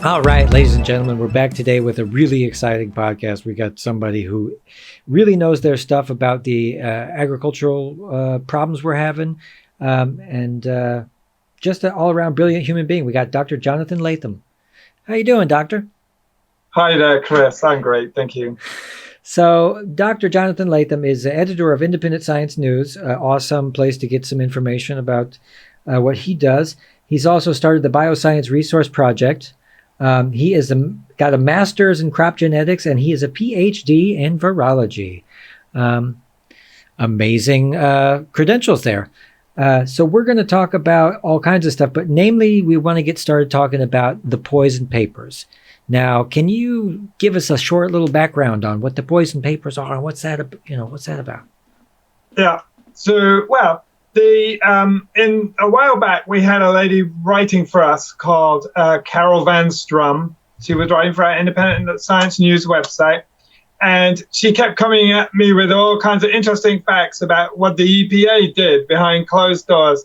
All right, ladies and gentlemen, we're back today with a really exciting podcast. We got somebody who really knows their stuff about the agricultural problems we're having, and just an all-around brilliant human being. We got Dr. Jonathan Latham. How you doing, Doctor? Hi there, Chris. I'm great. Thank you. So, Dr. Jonathan Latham is the editor of Independent Science News, awesome place to get some information about what he does. He's also started the Bioscience Resource Project. He is got a master's in crop genetics, and he is a PhD in virology. Amazing credentials there. So we're going to talk about all kinds of stuff, but namely, we want to get started talking about the poison papers. Now, can you give us a short little background on what the poison papers are and what's that about? Yeah. So, well, in a while back, we had a lady writing for us called Carol Van Strum. She was writing for our Independent Science News website, and she kept coming at me with all kinds of interesting facts about what the EPA did behind closed doors.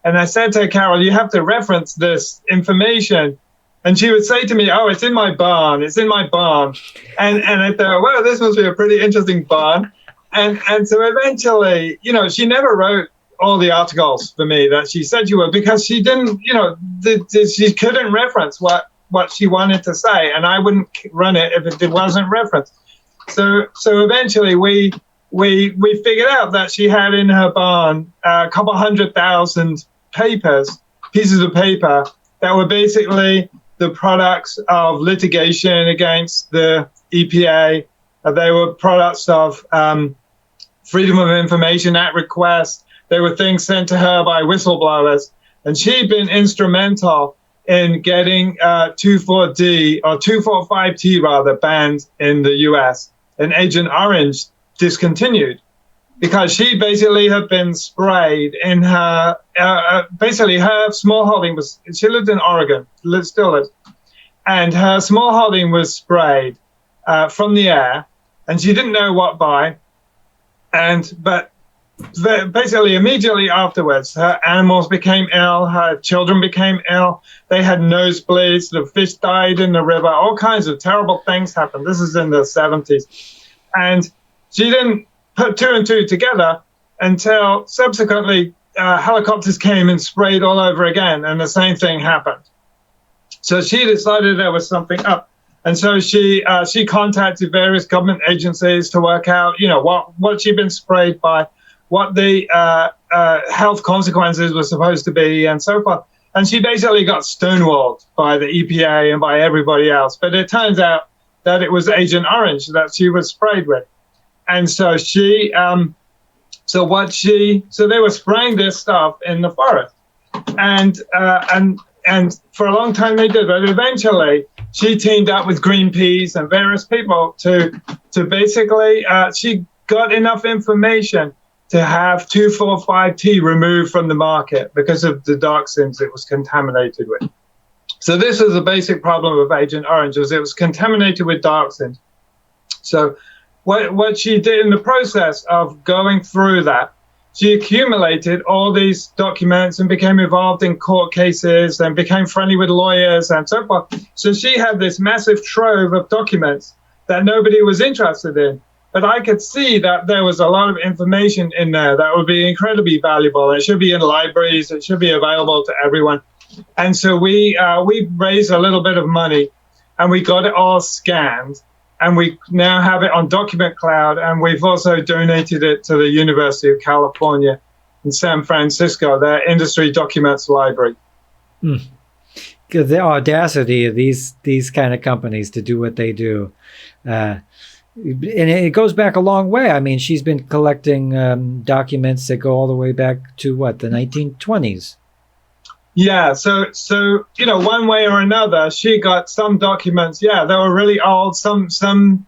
And I said to her, Carol, you have to reference this information. And she would say to me, oh, it's in my barn. It's in my barn. And I thought, well, this must be a pretty interesting barn. And so eventually, she never wrote all the articles for me that she said she would, because she didn't, she couldn't reference what she wanted to say, and I wouldn't run it if it wasn't referenced. So eventually we figured out that she had in her barn a couple 100,000 pieces of paper that were basically the products of litigation against the EPA. They were products of Freedom of Information Act requests. They were things sent to her by whistleblowers. And she'd been instrumental in getting 2,4-D or 2,4,5-T rather banned in the US, and Agent Orange discontinued, because she basically had been sprayed in her, basically her small holding she lived in Oregon, still lives, and her small holding was sprayed from the air, and she didn't know what by, but basically immediately afterwards, her animals became ill, her children became ill, they had nosebleeds, the fish died in the river, all kinds of terrible things happened. This is in the 70s. And she didn't put two and two together until subsequently helicopters came and sprayed all over again, and the same thing happened. So she decided there was something up. And so she contacted various government agencies to work out, what she'd been sprayed by, what the health consequences were supposed to be, and so forth. And she basically got stonewalled by the EPA and by everybody else. But it turns out that it was Agent Orange that she was sprayed with. And so so they were spraying this stuff in the forest. And for a long time they did, but eventually she teamed up with Greenpeace and various people to basically, she got enough information to have 2,4,5-T removed from the market because of the dioxins it was contaminated with. So this is the basic problem of Agent Orange, is it was contaminated with dioxins. So what she did in the process of going through that, she accumulated all these documents and became involved in court cases and became friendly with lawyers and so forth. So she had this massive trove of documents that nobody was interested in. But I could see that there was a lot of information in there that would be incredibly valuable. It should be in libraries. It should be available to everyone. And so we raised a little bit of money, and we got it all scanned, and we now have it on Document Cloud, and we've also donated it to the University of California in San Francisco, their industry documents library. Because the audacity of these kind of companies to do what they do. And it goes back a long way. I mean, she's been collecting documents that go all the way back to the 1920s. Yeah. So one way or another, she got some documents. Yeah, they were really old. Some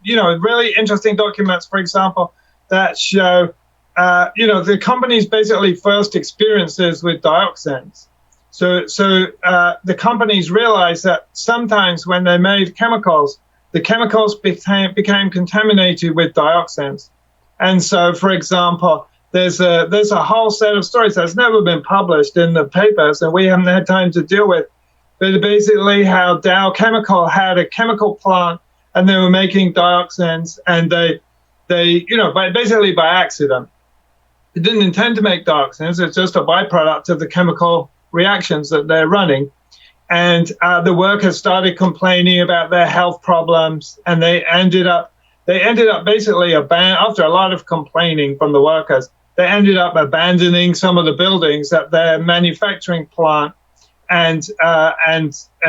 really interesting documents, for example, that show the company's basically first experiences with dioxins. So the companies realized that sometimes when they made chemicals, the chemicals became contaminated with dioxins. And so, for example, there's a whole set of stories that's never been published in the papers, and we haven't had time to deal with. but basically how Dow Chemical had a chemical plant and they were making dioxins, and they basically by accident. They didn't intend to make dioxins. It's just a byproduct of the chemical reactions that they're running. And the workers started complaining about their health problems, and they ended up basically after a lot of complaining from the workers, they ended up abandoning some of the buildings at their manufacturing plant, and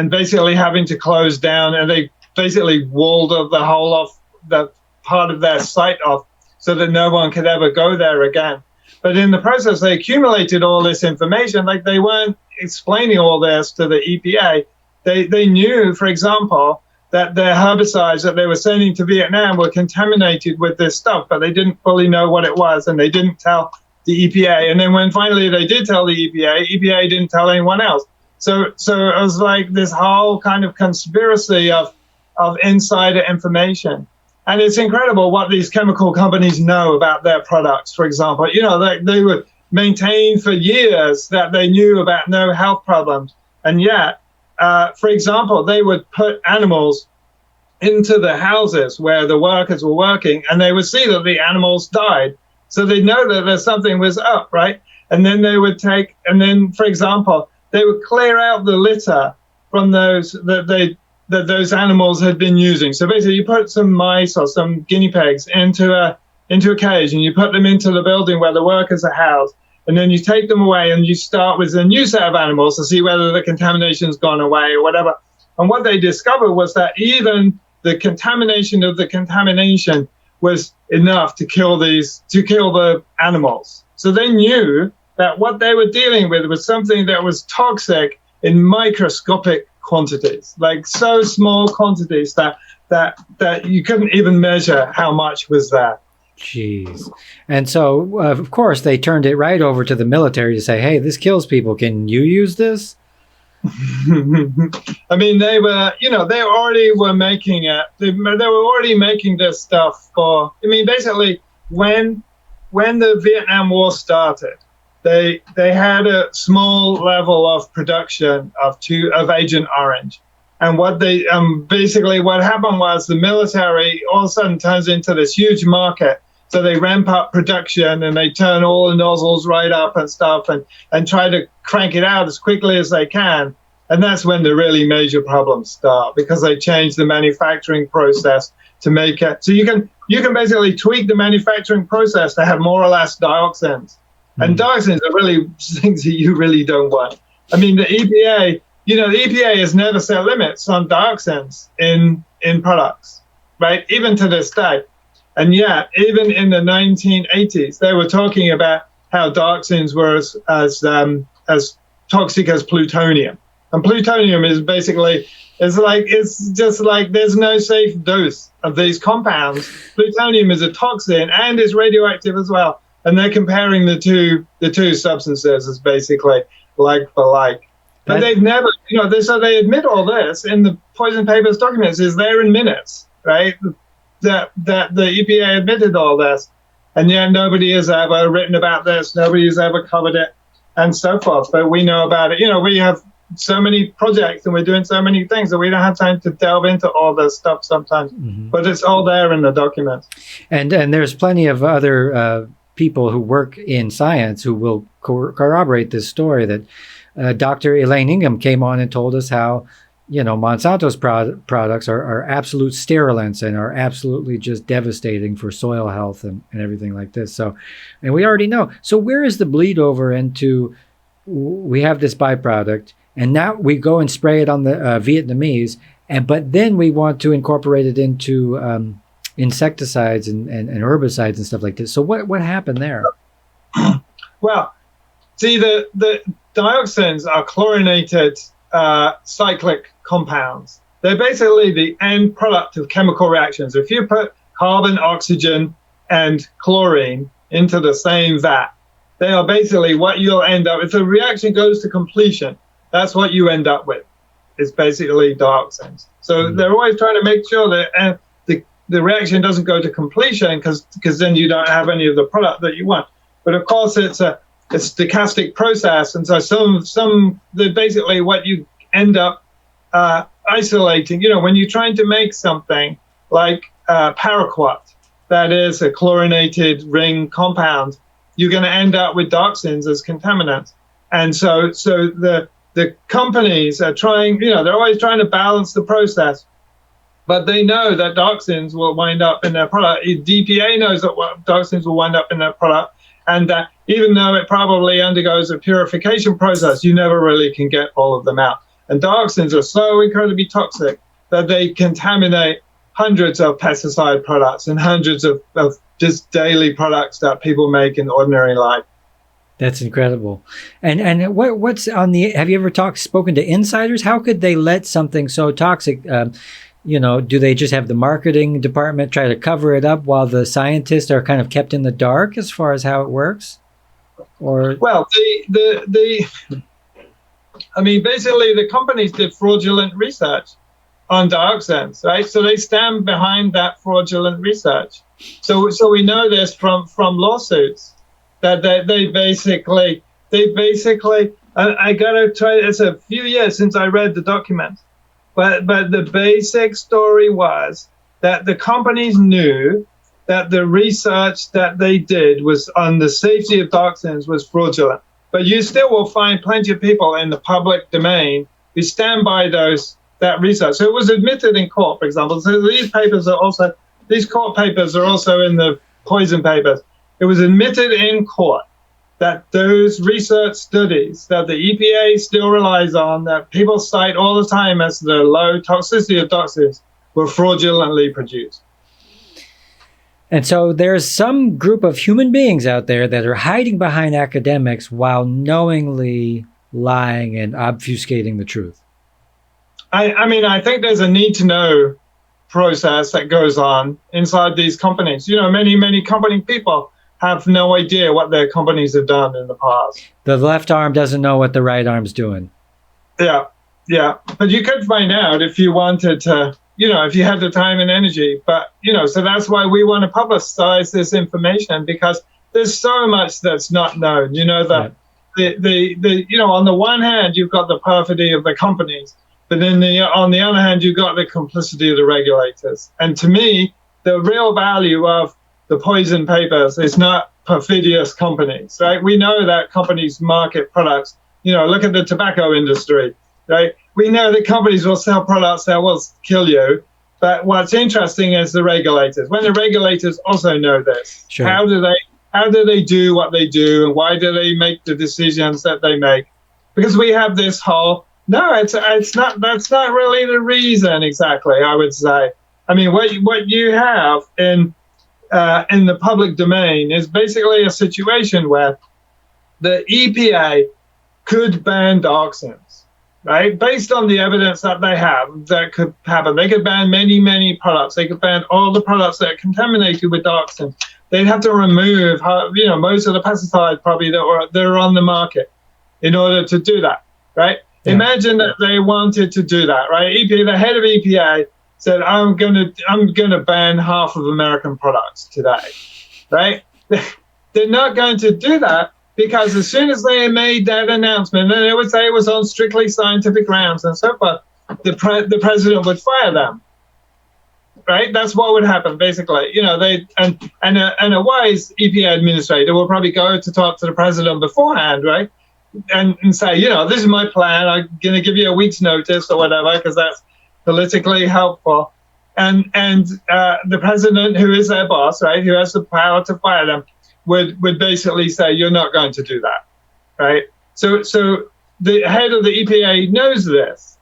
basically having to close down, and they basically walled the whole of the part of their site off so that no one could ever go there again. But in the process, they accumulated all this information. Like, they weren't explaining all this to the EPA. They knew, for example, that the herbicides that they were sending to Vietnam were contaminated with this stuff, but they didn't fully know what it was, and they didn't tell the EPA. And then when finally they did tell the EPA didn't tell anyone else. So it was like this whole kind of conspiracy of insider information. And it's incredible what these chemical companies know about their products, for example. They would maintain for years that they knew about no health problems. And yet, for example, they would put animals into the houses where the workers were working, and they would see that the animals died. So they know that there's something was up, right? And then for example, they would clear out the litter from those that those animals had been using. So basically, you put some mice or some guinea pigs into a cage, and you put them into the building where the workers are housed, and then you take them away, and you start with a new set of animals to see whether the contamination's gone away or whatever. And what they discovered was that even the contamination of the contamination was enough to kill the animals. So they knew that what they were dealing with was something that was toxic in microscopic quantities, like so small quantities that you couldn't even measure how much was there. Jeez. And so, of course, they turned it right over to the military to say, hey, this kills people. Can you use this? I mean, they already were making it. They were already making this stuff basically, when the Vietnam War started, they had a small level of production of Agent Orange. And what happened was the military all of a sudden turns into this huge market. So they ramp up production, and they turn all the nozzles right up and stuff, and try to crank it out as quickly as they can. And that's when the really major problems start, because they change the manufacturing process to make it. So you can basically tweak the manufacturing process to have more or less dioxins. And dioxins are really things that you really don't want. I mean, the EPA has never set limits on dioxins in products, right? Even to this day. And yet, even in the 1980s, they were talking about how dioxins were as toxic as plutonium. And plutonium is basically, it's just like there's no safe dose of these compounds. Plutonium is a toxin and is radioactive as well. And they're comparing the two substances as basically like for like. But they've never, so they admit all this in the Poison Papers documents, is there in minutes, right? That the EPA admitted all this, and yet nobody has ever written about this, nobody has ever covered it, and so forth. But we know about it. We have so many projects, and we're doing so many things that we don't have time to delve into all this stuff sometimes. Mm-hmm. But it's all there in the documents. And there's plenty of other people who work in science who will corroborate this story. That Dr. Elaine Ingham came on and told us how, Monsanto's products are absolute sterilants and are absolutely just devastating for soil health and everything like this. So, and we already know. So where is the bleed over into, we have this byproduct, and now we go and spray it on the Vietnamese, but then we want to incorporate it into insecticides and herbicides and stuff like this. So what happened there? Well, see, the dioxins are chlorinated cyclic compounds. They're basically the end product of chemical reactions. If you put carbon, oxygen, and chlorine into the same vat, they are basically what you'll end up. If the reaction goes to completion, that's what you end up with. It's basically dioxins. So they're always trying to make sure that the reaction doesn't go to completion, because then you don't have any of the product that you want. But of course, it's a stochastic process, and so basically what you end up isolating. When you're trying to make something like paraquat, that is a chlorinated ring compound, you're going to end up with dioxins as contaminants. And so the companies are trying, they're always trying to balance the process, but they know that dioxins will wind up in their product. DPA knows that dioxins will wind up in their product, and that even though it probably undergoes a purification process, you never really can get all of them out. And dioxins are so incredibly toxic that they contaminate hundreds of pesticide products and hundreds of just daily products that people make in ordinary life. That's incredible. And what's on the? Have you ever spoken to insiders? How could they let something so toxic? Do they just have the marketing department try to cover it up while the scientists are kind of kept in the dark as far as how it works? Or basically the companies did fraudulent research on dioxins, right? So they stand behind that fraudulent research. So we know this from lawsuits that they basically. I gotta try. It's a few years since I read the document, but the basic story was that the companies knew that the research that they did was on the safety of dioxins was fraudulent. But you still will find plenty of people in the public domain who stand by that research. So it was admitted in court, for example. So these court papers are also in the poison papers. It was admitted in court that those research studies that the EPA still relies on, that people cite all the time as the low toxicity of dioxins, were fraudulently produced. And so there's some group of human beings out there that are hiding behind academics while knowingly lying and obfuscating the truth. I think there's a need to know process that goes on inside these companies. Many company people have no idea what their companies have done in the past. The left arm doesn't know what the right arm's doing. Yeah. But you could find out if you wanted to, if you had the time and energy. But, so that's why we want to publicize this information, because there's so much that's not known. On the one hand, you've got the perfidy of the companies, but then on the other hand, you've got the complicity of the regulators. And to me, the real value of the poison papers is not perfidious companies, right? We know that companies market products. Look at the tobacco industry, right? We know that companies will sell products that will kill you. But what's interesting is the regulators. When the regulators also know this, sure. How do they do what they do, and why do they make the decisions that they make? Because we have this whole. No, it's not. That's not really the reason exactly, I would say. What you have in the public domain is basically a situation where the EPA could ban dioxins, right? Based on the evidence that they have, that could happen. They could ban many products. They could ban all the products that are contaminated with dioxins. They'd have to remove, most of the pesticides probably that are on the market in order to do that, right? Yeah. Imagine that they wanted to do that, right? The head of EPA said, I'm gonna ban half of American products today, right? They're not going to do that, because as soon as they made that announcement, and they would say it was on strictly scientific grounds and so forth, the president would fire them, right? That's what would happen, basically. And a wise EPA administrator will probably go to talk to the president beforehand, right? And say, this is my plan. I'm going to give you a week's notice or whatever, because that's politically helpful. And the president, who is their boss, right, who has the power to fire them, would basically say, you're not going to do that, right? So the head of the EPA knows this,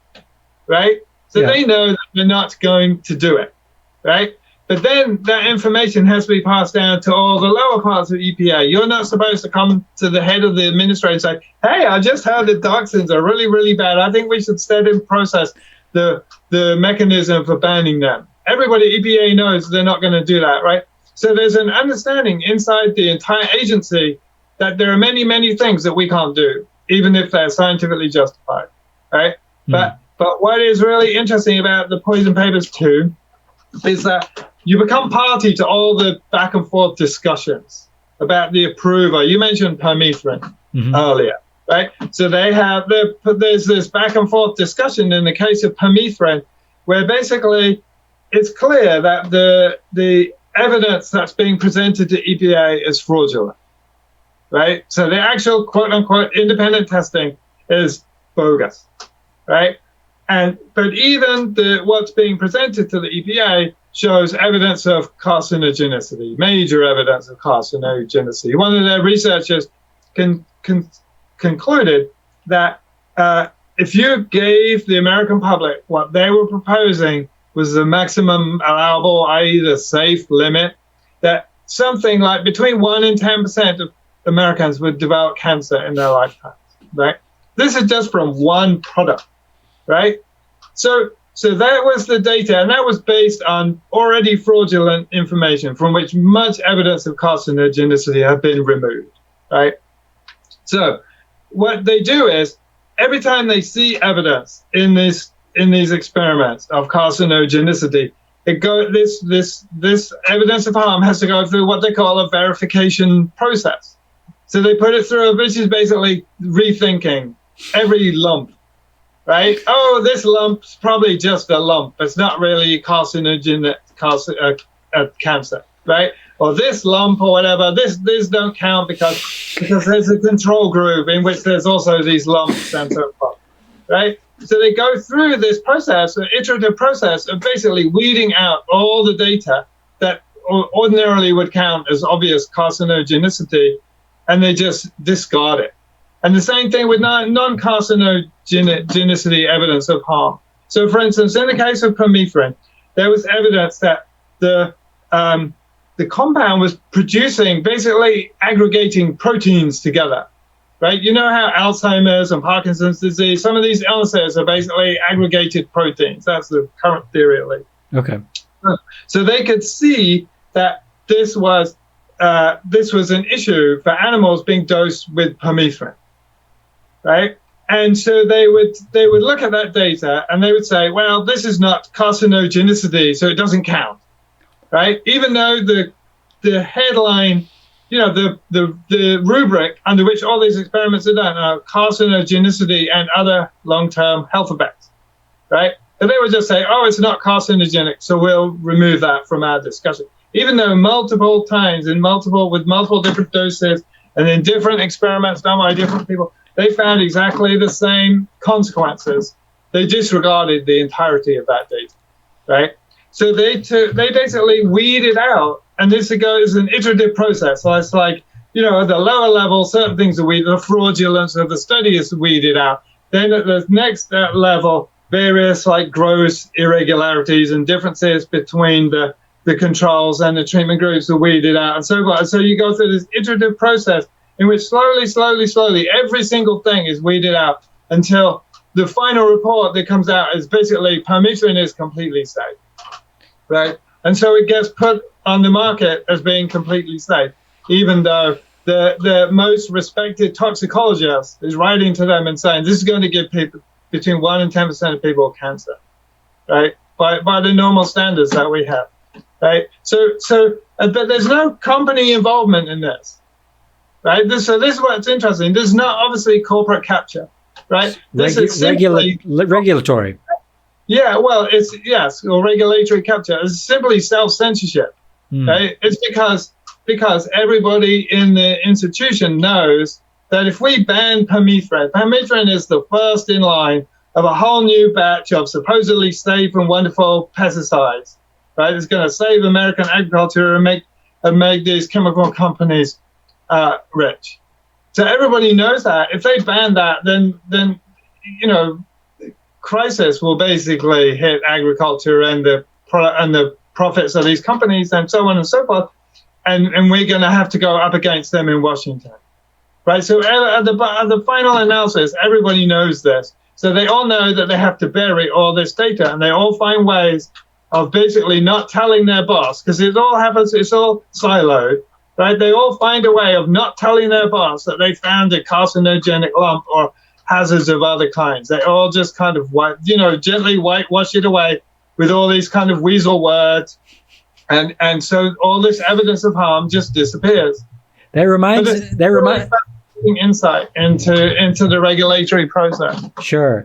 right? So They know that they're not going to do it, right? But then that information has to be passed down to all the lower parts of EPA. You're not supposed to come to the head of the administrator and say, hey, I just heard that dioxins are really, really bad. I think we should set in process the mechanism for banning them. Everybody, EPA knows they're not going to do that, right? So there's an understanding inside the entire agency that there are many things that we can't do, even if they're scientifically justified, right? But what is really interesting about the poison papers too is that you become party to all the back and forth discussions about the approval. You mentioned permethrin earlier, right? So there's this back and forth discussion in the case of permethrin, where basically it's clear that the evidence that's being presented to EPA is fraudulent, right? So the actual quote unquote independent testing is bogus, right? But even what's being presented to the EPA shows evidence of carcinogenicity, major evidence of carcinogenicity. One of their researchers concluded that if you gave the American public what they were proposing was the maximum allowable, i.e. the safe limit, that something like between 1 and 10% of Americans would develop cancer in their lifetimes, right? This is just from one product, right? So that was the data, and that was based on already fraudulent information from which much evidence of carcinogenicity had been removed, right? So what they do is every time they see evidence in these experiments of carcinogenicity, this evidence of harm has to go through what they call a verification process. So they put it through, which is basically rethinking every lump, right? Oh, this lump's probably just a lump. It's not really carcinogenic cancer, right? Or this lump or whatever, this don't count because there's a control group in which there's also these lumps and so forth, right? So they go through this process, an iterative process of basically weeding out all the data that ordinarily would count as obvious carcinogenicity, and they just discard it. And the same thing with non-carcinogenicity evidence of harm. So, for instance, in the case of permethrin, there was evidence that the compound was producing, basically aggregating proteins together, right? You know how Alzheimer's and Parkinson's disease, some of these illnesses are basically aggregated proteins. That's the current theory, at least. Okay. So they could see that this was an issue for animals being dosed with permethrin, right? And so they would look at that data and they would say, well, this is not carcinogenicity, so it doesn't count, right? Even though the headline, the rubric under which all these experiments are done are carcinogenicity and other long-term health effects, right? And they would just say, oh, it's not carcinogenic, so we'll remove that from our discussion. Even though multiple times with multiple different doses and in different experiments done by different people, they found exactly the same consequences. They disregarded the entirety of that data, right? So they basically weeded out, and this is an iterative process. So it's like, at the lower level, certain things are weeded, the fraudulence of the study is weeded out. Then at the next level, various like gross irregularities and differences between the controls and the treatment groups are weeded out and so forth. So you go through this iterative process in which slowly, every single thing is weeded out until the final report that comes out is basically permethrin is completely safe, right? And so it gets put on the market as being completely safe, even though the most respected toxicologist is writing to them and saying this is going to give people between 1 and 10% of people cancer, right? By the normal standards that we have, right? But there's no company involvement in this. Right. So this is what's interesting. This is not obviously corporate capture, right? This is simply regulatory. Yeah, well, or regulatory capture. It's simply self-censorship, right? It's because everybody in the institution knows that if we ban permethrin is the first in line of a whole new batch of supposedly safe and wonderful pesticides, right? It's going to save American agriculture and make these chemical companies rich. So everybody knows that. If they ban that, then crisis will basically hit agriculture and the profits of these companies and so on and so forth. And we're going to have to go up against them in Washington, right? So at the final analysis, everybody knows this. So they all know that they have to bury all this data, and they all find ways of basically not telling their boss, because it all happens, it's all siloed. Right? They all find a way of not telling their boss that they found a carcinogenic lump or hazards of other kinds. They all just kind of, gently whitewash it away with all these kind of weasel words. And so all this evidence of harm just disappears. That reminds fascinating insight into the regulatory process. Sure.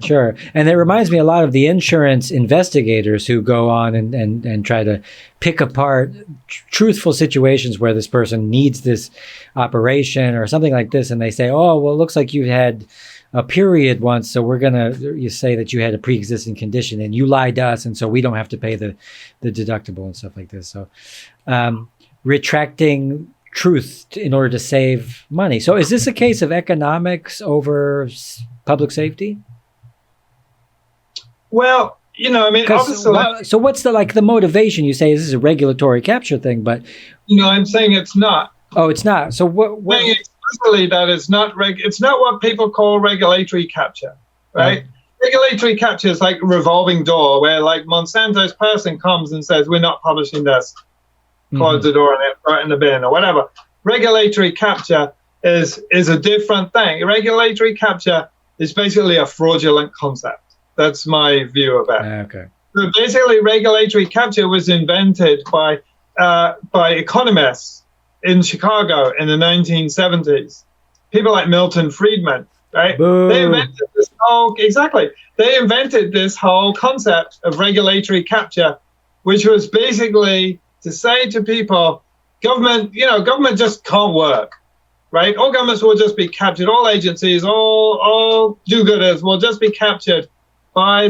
And it reminds me a lot of the insurance investigators who go on and try to pick apart truthful situations where this person needs this operation or something like this. And they say, oh, well, it looks like you had a period once, so you say that you had a pre-existing condition and you lied to us, and so we don't have to pay the deductible and stuff like this. So retracting truth in order to save money. So is this a case of economics over public safety? Well, obviously. So what's the motivation? You say this is a regulatory capture thing, but I'm saying it's not. Oh, it's not. So what? Saying explicitly that it's not it's not what people call regulatory capture, right? Regulatory capture is like a revolving door, where like Monsanto's person comes and says, "We're not publishing this." Close the door and throw it in the bin or whatever. Regulatory capture is a different thing. Regulatory capture is basically a fraudulent concept. That's my view of it. Okay. So basically, regulatory capture was invented by economists in Chicago in the 1970s. People like Milton Friedman, right? Boo. They invented this whole concept of regulatory capture, which was basically to say to people, government just can't work, right? All governments will just be captured. All agencies, all do-gooders will just be captured by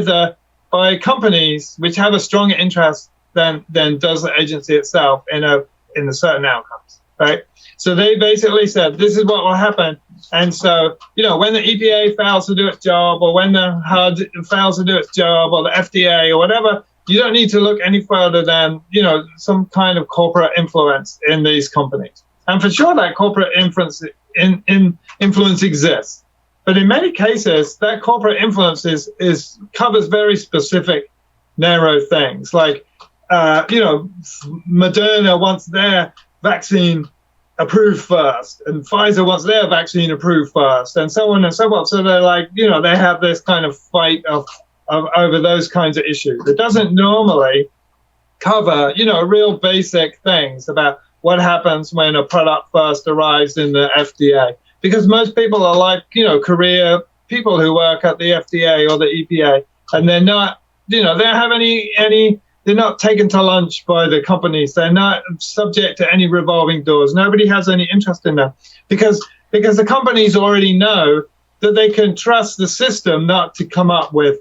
companies which have a stronger interest than does the agency itself in the certain outcomes, right? So they basically said, this is what will happen. And so, when the EPA fails to do its job, or when the HUD fails to do its job, or the FDA or whatever, you don't need to look any further than, some kind of corporate influence in these companies. And for sure, that corporate influence exists. But in many cases, that corporate influence covers very specific, narrow things. Like, Moderna wants their vaccine approved first, and Pfizer wants their vaccine approved first, and so on and so on. So they're like, they have this kind of fight over those kinds of issues. It doesn't normally cover, real basic things about what happens when a product first arrives in the FDA. Because most people are like, career people who work at the FDA or the EPA, and they're not, they don't have they're not taken to lunch by the companies. They're not subject to any revolving doors. Nobody has any interest in them because the companies already know that they can trust the system not to come up with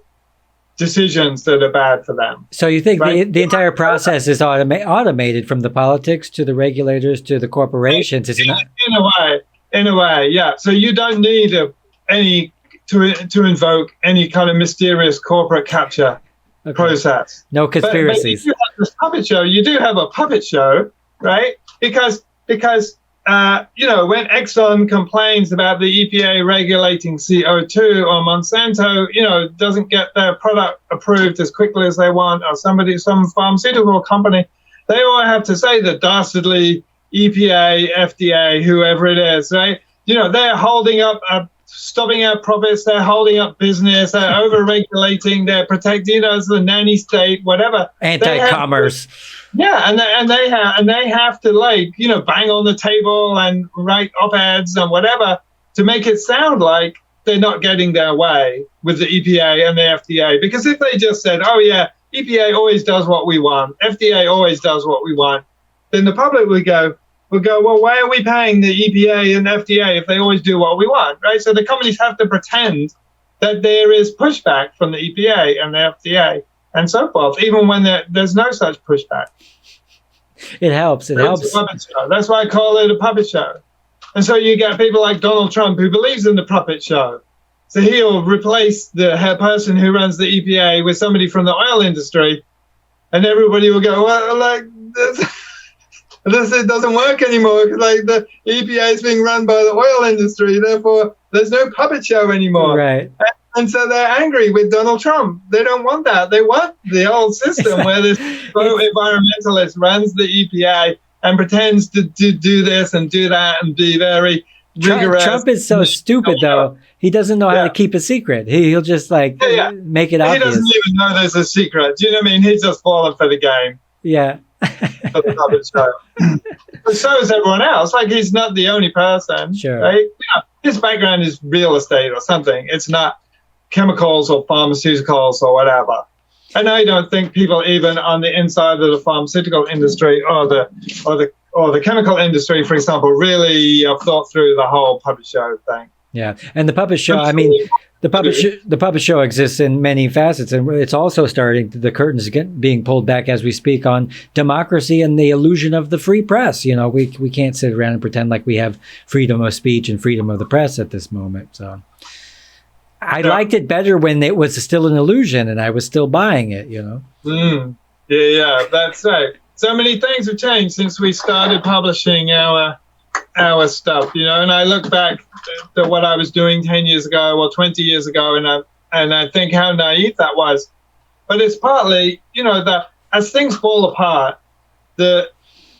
decisions that are bad for them. So you think right? the entire process is automated from the politics to the regulators to the corporations, is it not? In a way, yeah. So you don't need to invoke any kind of mysterious corporate capture process. No conspiracies. But you do have this puppet show. You do have a puppet show, right? Because when Exxon complains about the EPA regulating CO2, or Monsanto, doesn't get their product approved as quickly as they want, or some pharmaceutical company, they all have to say the dastardly EPA, FDA, whoever it is, right? They're holding up, stopping our profits, they're holding up business, they're over-regulating, they're protecting, as the nanny state, whatever. Anti-commerce. And they have to bang on the table and write op-eds and whatever to make it sound like they're not getting their way with the EPA and the FDA. Because if they just said, oh yeah, EPA always does what we want, FDA always does what we want, then the public would go, well, why are we paying the EPA and FDA if they always do what we want, right? So the companies have to pretend that there is pushback from the EPA and the FDA and so forth, even when there's no such pushback. It helps. That's why I call it a puppet show. And so you get people like Donald Trump who believes in the puppet show. So he'll replace the person who runs the EPA with somebody from the oil industry, and everybody will go, well, it doesn't work anymore, because the EPA is being run by the oil industry, therefore there's no puppet show anymore. Right. And so they're angry with Donald Trump. They don't want that. They want the old system where this environmentalist runs the EPA and pretends to do this and do that and be very rigorous. Trump is so stupid, though. He doesn't know how to keep a secret. He'll just make it obvious. He doesn't even know there's a secret. Do you know what I mean? He's just fallen for the game. Yeah. for the puppet show. But so is everyone else. Like, he's not the only person, Sure. right? You know, his background is real estate or something. It's not chemicals or pharmaceuticals or whatever. And I don't think people even on the inside of the pharmaceutical industry or the chemical industry, for example, really have thought through the whole puppet show thing. Yeah, and the puppet show. I mean, the puppet show exists in many facets, and it's also starting. The curtains being pulled back as we speak on democracy and the illusion of the free press. You know, we can't sit around and pretend like we have freedom of speech and freedom of the press at this moment. So, I liked it better when it was still an illusion and I was still buying it. You know. Yeah, that's right. So many things have changed since we started publishing our stuff, you know, and I look back to what I was doing 10 years ago or 20 years ago, and I think how naive that was. But it's partly, you know, that as things fall apart, the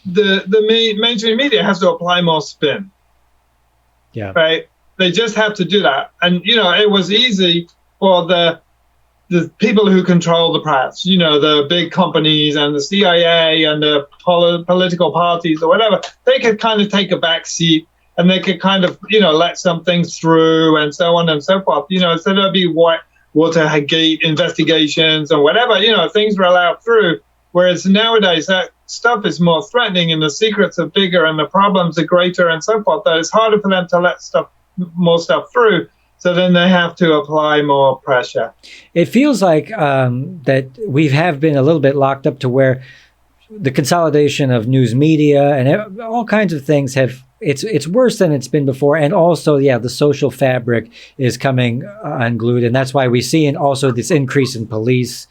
mainstream media has to apply more spin. Yeah. Right? They just have to do that. And, you know, it was easy for the people who control the press, you know, the big companies and the CIA and the political parties or whatever, they could kind of take a back seat and they could kind of, you know, let some things through and so on and so forth. You know, so there'd be Watergate investigations or whatever, you know, things were allowed through. Whereas nowadays that stuff is more threatening and the secrets are bigger and the problems are greater and so forth. That it's harder for them to let more stuff through. So then they have to apply more pressure. It feels like that we have been a little bit locked up to where the consolidation of news media and all kinds of things it's worse than it's been before. And also, the social fabric is coming unglued. And that's why we see also this increase in police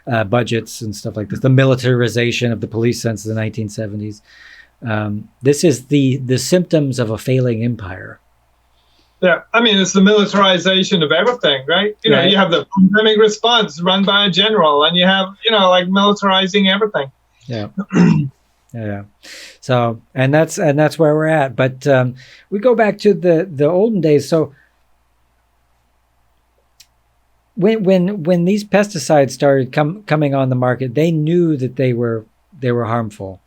budgets and stuff like this, the militarization of the police since the 1970s. This is the symptoms of a failing empire. Yeah, I mean, it's the militarization of everything, right? You know, you have the pandemic response run by a general, and you have, you know, like militarizing everything. Yeah. Yeah. So, and that's where we're at. But we go back to the olden days. So when these pesticides started coming on the market, they knew that they were harmful.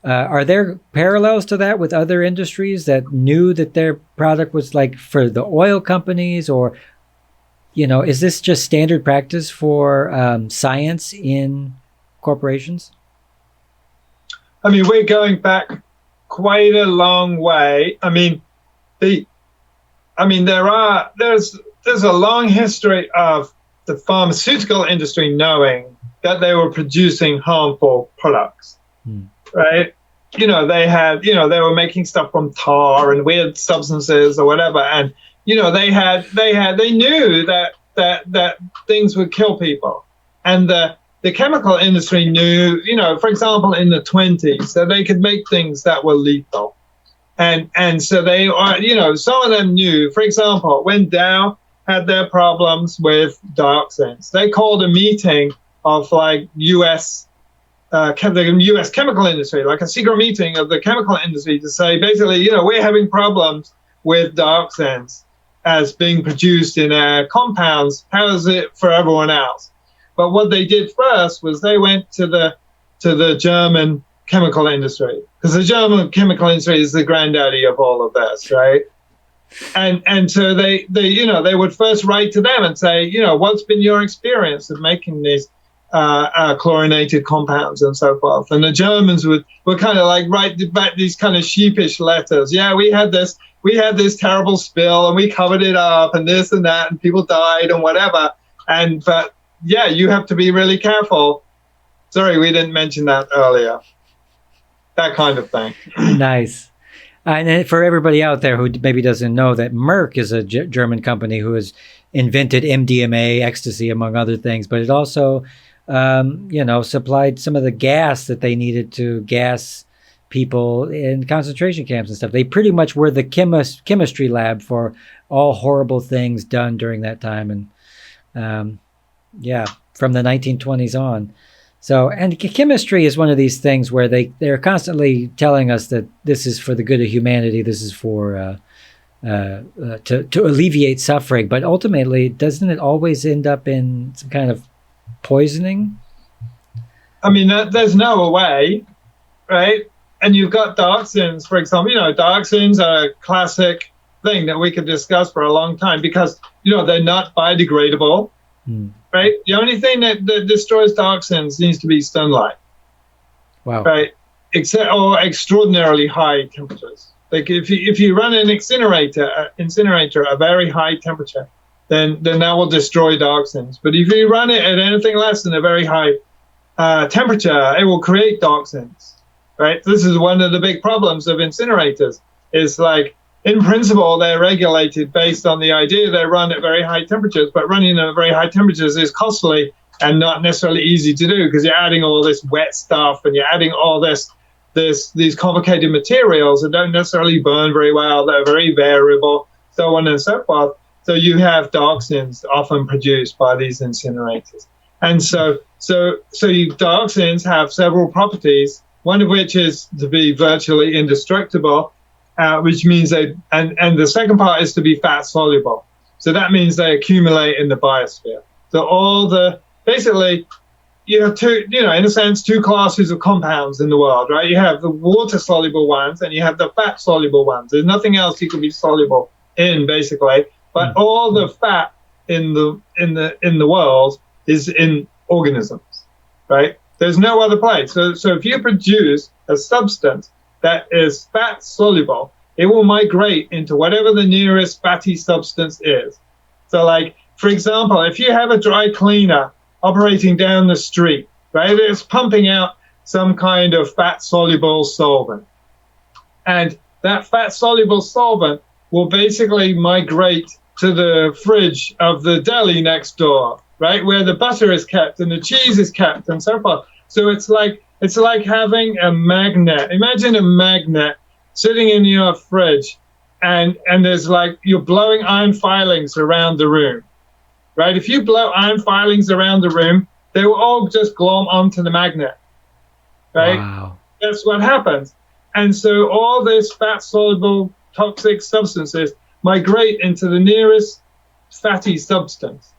Are there parallels to that with other industries that knew that their product was, like, for the oil companies, or, you know, is this just standard practice for science in corporations? I mean, we're going back quite a long way. I mean, there's a long history of the pharmaceutical industry knowing that they were producing harmful products. Right? You know, they were making stuff from tar and weird substances or whatever. And, you know, they knew that things would kill people. And the chemical industry knew, you know, for example, in the 1920s, that they could make things that were lethal. And so they are, you know, some of them knew, for example, when Dow had their problems with dioxins, they called a meeting of, like, the U.S. chemical industry, like a secret meeting of the chemical industry, to say, basically, you know, we're having problems with dioxins as being produced in our compounds. How is it for everyone else? But what they did first was they went to the German chemical industry, because the German chemical industry is the granddaddy of all of this, right? And so they you know, they would first write to them and say, you know, what's been your experience of making these chlorinated compounds and so forth? And the Germans were kind of like write back these kind of sheepish letters. Yeah, we had this terrible spill and we covered it up and this and that and people died and whatever. But yeah, you have to be really careful. Sorry, we didn't mention that earlier. That kind of thing. Nice. And for everybody out there who maybe doesn't know, that Merck is a German company who has invented MDMA, ecstasy, among other things, but it also you know, supplied some of the gas that they needed to gas people in concentration camps and stuff. They pretty much were the chemistry lab for all horrible things done during that time. And from the 1920s on. So, and chemistry is one of these things where they're constantly telling us that this is for the good of humanity. This is for to alleviate suffering. But ultimately, doesn't it always end up in some kind of poisoning? I mean, there's no way, right? And you've got dioxins, for example. Dioxins are a classic thing that we could discuss for a long time because, they're not biodegradable, right? The only thing that destroys dioxins needs to be sunlight. Wow. Right? Or extraordinarily high temperatures. Like if you run an incinerator at a very high temperature, then that will destroy dioxins. But if you run it at anything less than a very high temperature, it will create dioxins. Right? This is one of the big problems of incinerators. Is like, in principle, they're regulated based on the idea they run at very high temperatures, but running at very high temperatures is costly and not necessarily easy to do because you're adding all this wet stuff and you're adding all these complicated materials that don't necessarily burn very well, that are very variable, so on and so forth. So you have dioxins often produced by these incinerators. And so dioxins have several properties, one of which is to be virtually indestructible, which means and the second part is to be fat soluble. So that means they accumulate in the biosphere. So basically, you have in a sense, two classes of compounds in the world, right? You have the water-soluble ones and you have the fat-soluble ones. There's nothing else you can be soluble in, basically. But all the fat in the world is in organisms, right? There's no other place. So if you produce a substance that is fat-soluble, it will migrate into whatever the nearest fatty substance is. So, like, for example, if you have a dry cleaner operating down the street, right? It's pumping out some kind of fat-soluble solvent. And that fat-soluble solvent will basically migrate to the fridge of the deli next door, right? Where the butter is kept and the cheese is kept and so forth. So it's like having a magnet. Imagine a magnet sitting in your fridge and there's like, you're blowing iron filings around the room. Right? If you blow iron filings around the room, they will all just glom onto the magnet. Right? Wow. That's what happens. And so all these fat-soluble toxic substances migrate into the nearest fatty substance.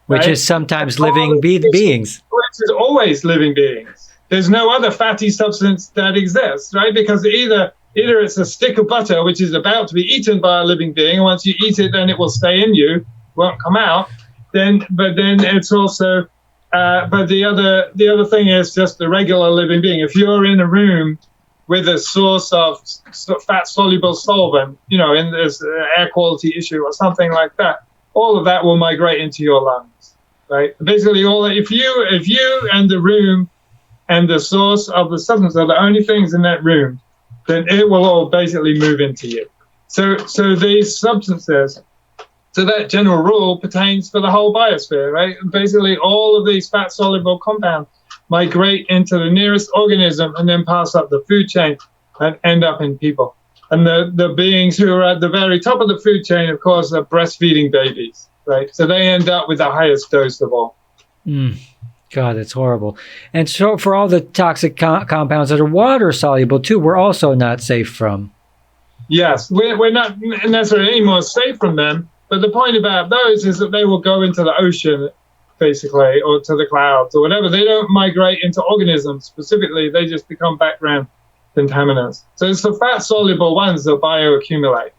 Which right? is sometimes living beings. Which is always living beings. There's no other fatty substance that exists, right? Because either it's a stick of butter, which is about to be eaten by a living being, and once you eat it, then it will stay in you, won't come out. But then it's also, but the other thing is just the regular living being. If you're in a room with a source of fat-soluble solvent, and there's an air quality issue or something like that, all of that will migrate into your lungs, right? Basically, if you and the room and the source of the substance are the only things in that room, then it will all basically move into you. So these substances. So that general rule pertains for the whole biosphere, right? Basically, all of these fat-soluble compounds migrate into the nearest organism and then pass up the food chain and end up in people. And the beings who are at the very top of the food chain, of course, are breastfeeding babies, right? So they end up with the highest dose of all. God, it's horrible. And so for all the toxic compounds that are water-soluble, too, we're also not safe from. Yes, we're not necessarily any more safe from them. But the point about those is that they will go into the ocean, basically, or to the clouds or whatever. They don't migrate into organisms specifically. They just become background contaminants. So it's the fat-soluble ones that bioaccumulate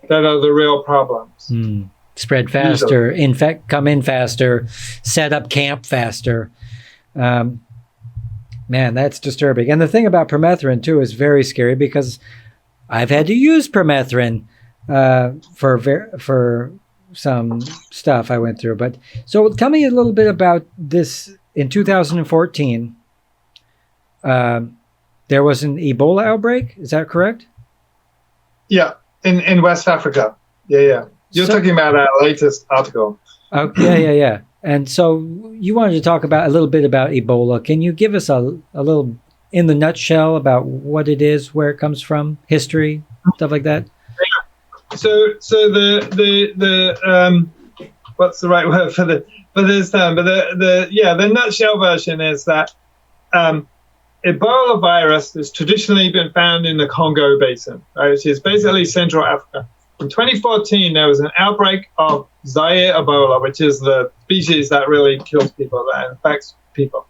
that are the real problems. Spread faster, come in faster, set up camp faster. Man, that's disturbing. And the thing about permethrin, too, is very scary because I've had to use permethrin for some stuff I went through. But so tell me a little bit about this. In 2014, there was an Ebola outbreak. Is that correct? Yeah, in West Africa. Yeah. You're talking about our latest article. Oh, yeah. And so you wanted to talk about a little bit about Ebola. Can you give us a little, in the nutshell, about what it is, where it comes from, history, stuff like that? So the what's the right word for this term? But the nutshell version is that Ebola virus has traditionally been found in the Congo Basin, right, which is basically Central Africa. In 2014, there was an outbreak of Zaire Ebola, which is the species that really kills people, that infects people.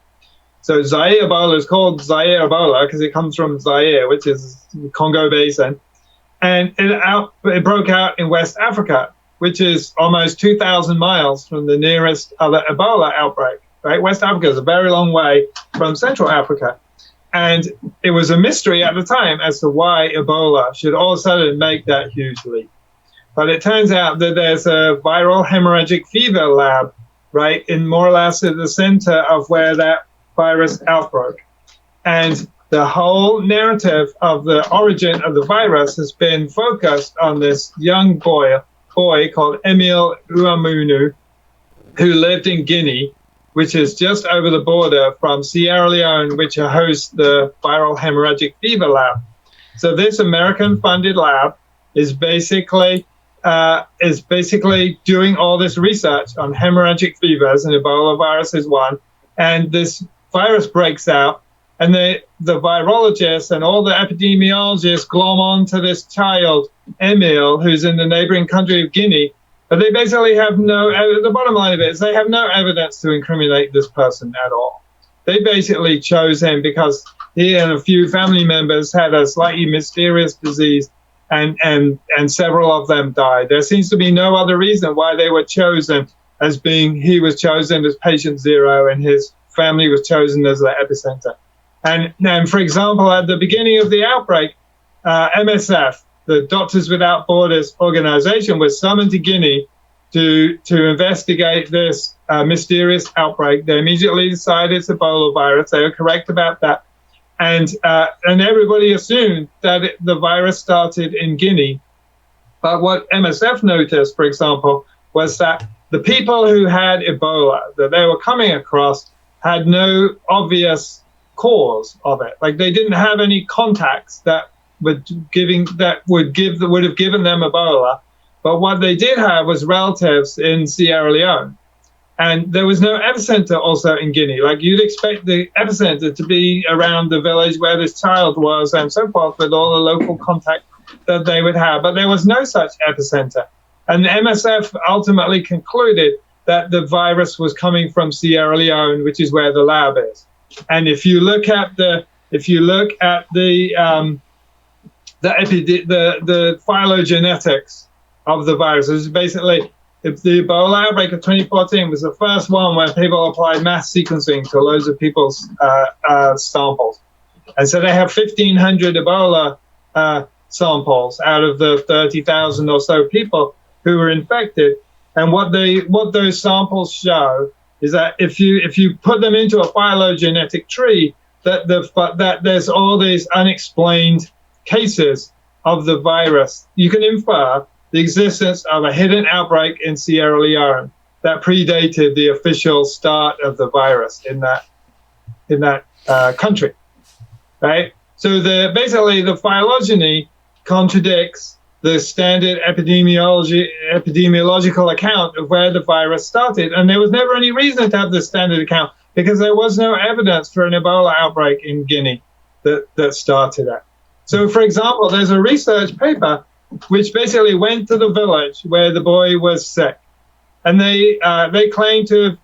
So Zaire Ebola is called Zaire Ebola because it comes from Zaire, which is the Congo Basin. And it broke out in West Africa, which is almost 2,000 miles from the nearest other Ebola outbreak. Right? West Africa is a very long way from Central Africa. And it was a mystery at the time as to why Ebola should all of a sudden make that huge leap. But it turns out that there's a viral hemorrhagic fever lab, right, in more or less at the center of where that virus outbroke. And the whole narrative of the origin of the virus has been focused on this young boy called Emile Uamunu, who lived in Guinea, which is just over the border from Sierra Leone, which hosts the viral hemorrhagic fever lab. So this American-funded lab is basically doing all this research on hemorrhagic fevers, and Ebola virus is one. And this virus breaks out, and the virologists and all the epidemiologists glom onto this child, Emile, who's in the neighboring country of Guinea. But they basically have the bottom line of it is they have no evidence to incriminate this person at all. They basically chose him because he and a few family members had a slightly mysterious disease, and several of them died. There seems to be no other reason why they were chosen he was chosen as patient zero and his family was chosen as the epicenter. And for example, at the beginning of the outbreak, MSF, the Doctors Without Borders organization, was summoned to Guinea to investigate this mysterious outbreak. They immediately decided it's Ebola virus. They were correct about that. And everybody assumed that the virus started in Guinea. But what MSF noticed, for example, was that the people who had Ebola that they were coming across had no obvious cause of it. Like they didn't have any contacts that would have given them Ebola. But what they did have was relatives in Sierra Leone. And there was no epicenter also in Guinea. Like you'd expect the epicenter to be around the village where this child was and so forth, with all the local contact that they would have. But there was no such epicenter. And the MSF ultimately concluded that the virus was coming from Sierra Leone, which is where the lab is. And if you look at the phylogenetics of the virus, it's basically the Ebola outbreak of 2014 was the first one where people applied mass sequencing to loads of people's samples. And so they have 1,500 Ebola samples out of the 30,000 or so people who were infected. And what those samples show is that if you put them into a phylogenetic tree, that there's all these unexplained cases of the virus. You can infer the existence of a hidden outbreak in Sierra Leone that predated the official start of the virus in that country, right? So basically the phylogeny contradicts the standard epidemiological account of where the virus started. And there was never any reason to have this standard account because there was no evidence for an Ebola outbreak in Guinea that started it. So, for example, there's a research paper which basically went to the village where the boy was sick. And they claimed to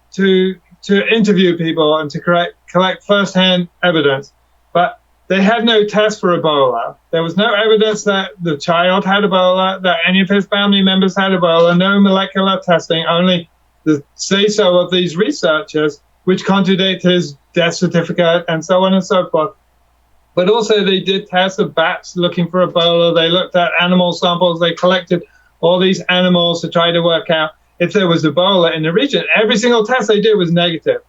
interview people and to collect firsthand evidence. But they had no test for Ebola. There was no evidence that the child had Ebola, that any of his family members had Ebola, no molecular testing, only the say-so of these researchers, which contradict his death certificate and so on and so forth. But also they did tests of bats looking for Ebola. They looked at animal samples. They collected all these animals to try to work out if there was Ebola in the region. Every single test they did was negative.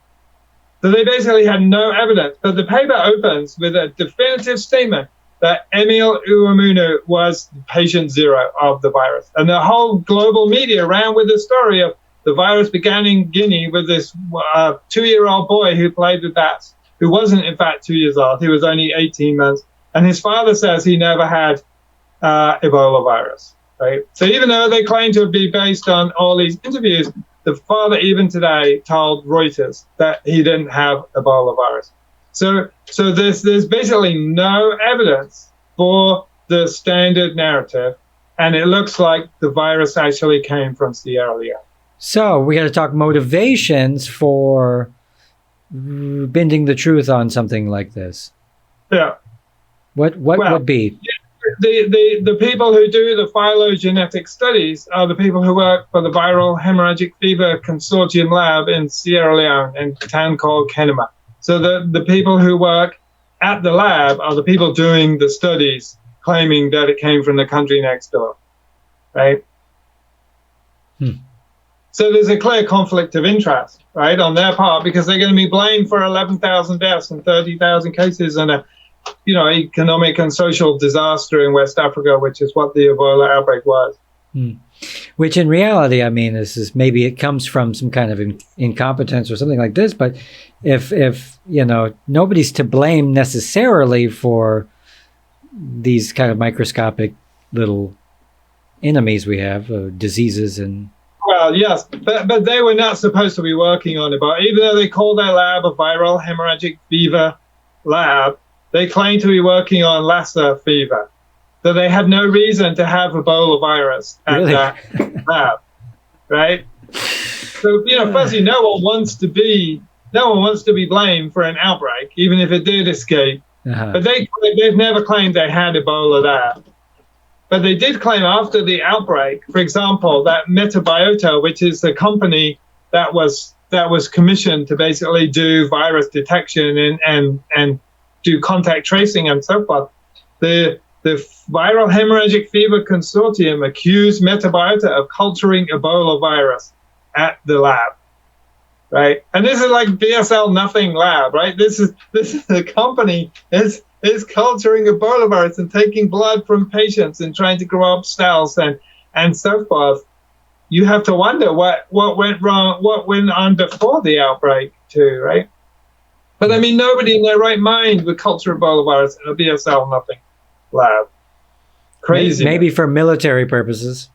So they basically had no evidence. But the paper opens with a definitive statement that Emile Uamunu was patient zero of the virus. And the whole global media ran with the story of the virus began in Guinea with this 2-year-old boy who played with bats, who wasn't, in fact, 2 years old. He was only 18 months. And his father says he never had Ebola virus. Right? So even though they claim to be based on all these interviews, the father even today told Reuters that he didn't have Ebola virus. So there's basically no evidence for the standard narrative, and it looks like the virus actually came from Sierra Leone. So we got to talk motivations for bending the truth on something like this? Yeah. What would be? The people who do the phylogenetic studies are the people who work for the Viral Hemorrhagic Fever Consortium lab in Sierra Leone in a town called Kenema. So the people who work at the lab are the people doing the studies, claiming that it came from the country next door, right? So there's a clear conflict of interest, right, on their part, because they're going to be blamed for 11,000 deaths and 30,000 cases and a economic and social disaster in West Africa, which is what the Ebola outbreak was. Which in reality, I mean, this is maybe it comes from some kind of incompetence or something like this. But if nobody's to blame necessarily for these kind of microscopic little enemies we have, diseases and. Well, yes, but they were not supposed to be working on Ebola, even though they call their lab a viral hemorrhagic fever lab. They claim to be working on Lassa fever. So they had no reason to have Ebola virus at that lab, right? So, firstly, no one wants to be blamed for an outbreak, even if it did escape. But they've never claimed they had Ebola there. But they did claim after the outbreak, for example, that Metabiota, which is the company that was commissioned to basically do virus detection and do contact tracing and so forth. The Viral Hemorrhagic Fever Consortium accused Metabiota of culturing Ebola virus at the lab, right? And this is like BSL nothing lab, right? This is the company is culturing Ebola virus and taking blood from patients and trying to grow up cells and so forth. You have to wonder what went wrong, what went on before the outbreak too, right? But I mean, nobody in their right mind would culture Ebola virus in a BSL nothing lab. Crazy. Maybe for military purposes.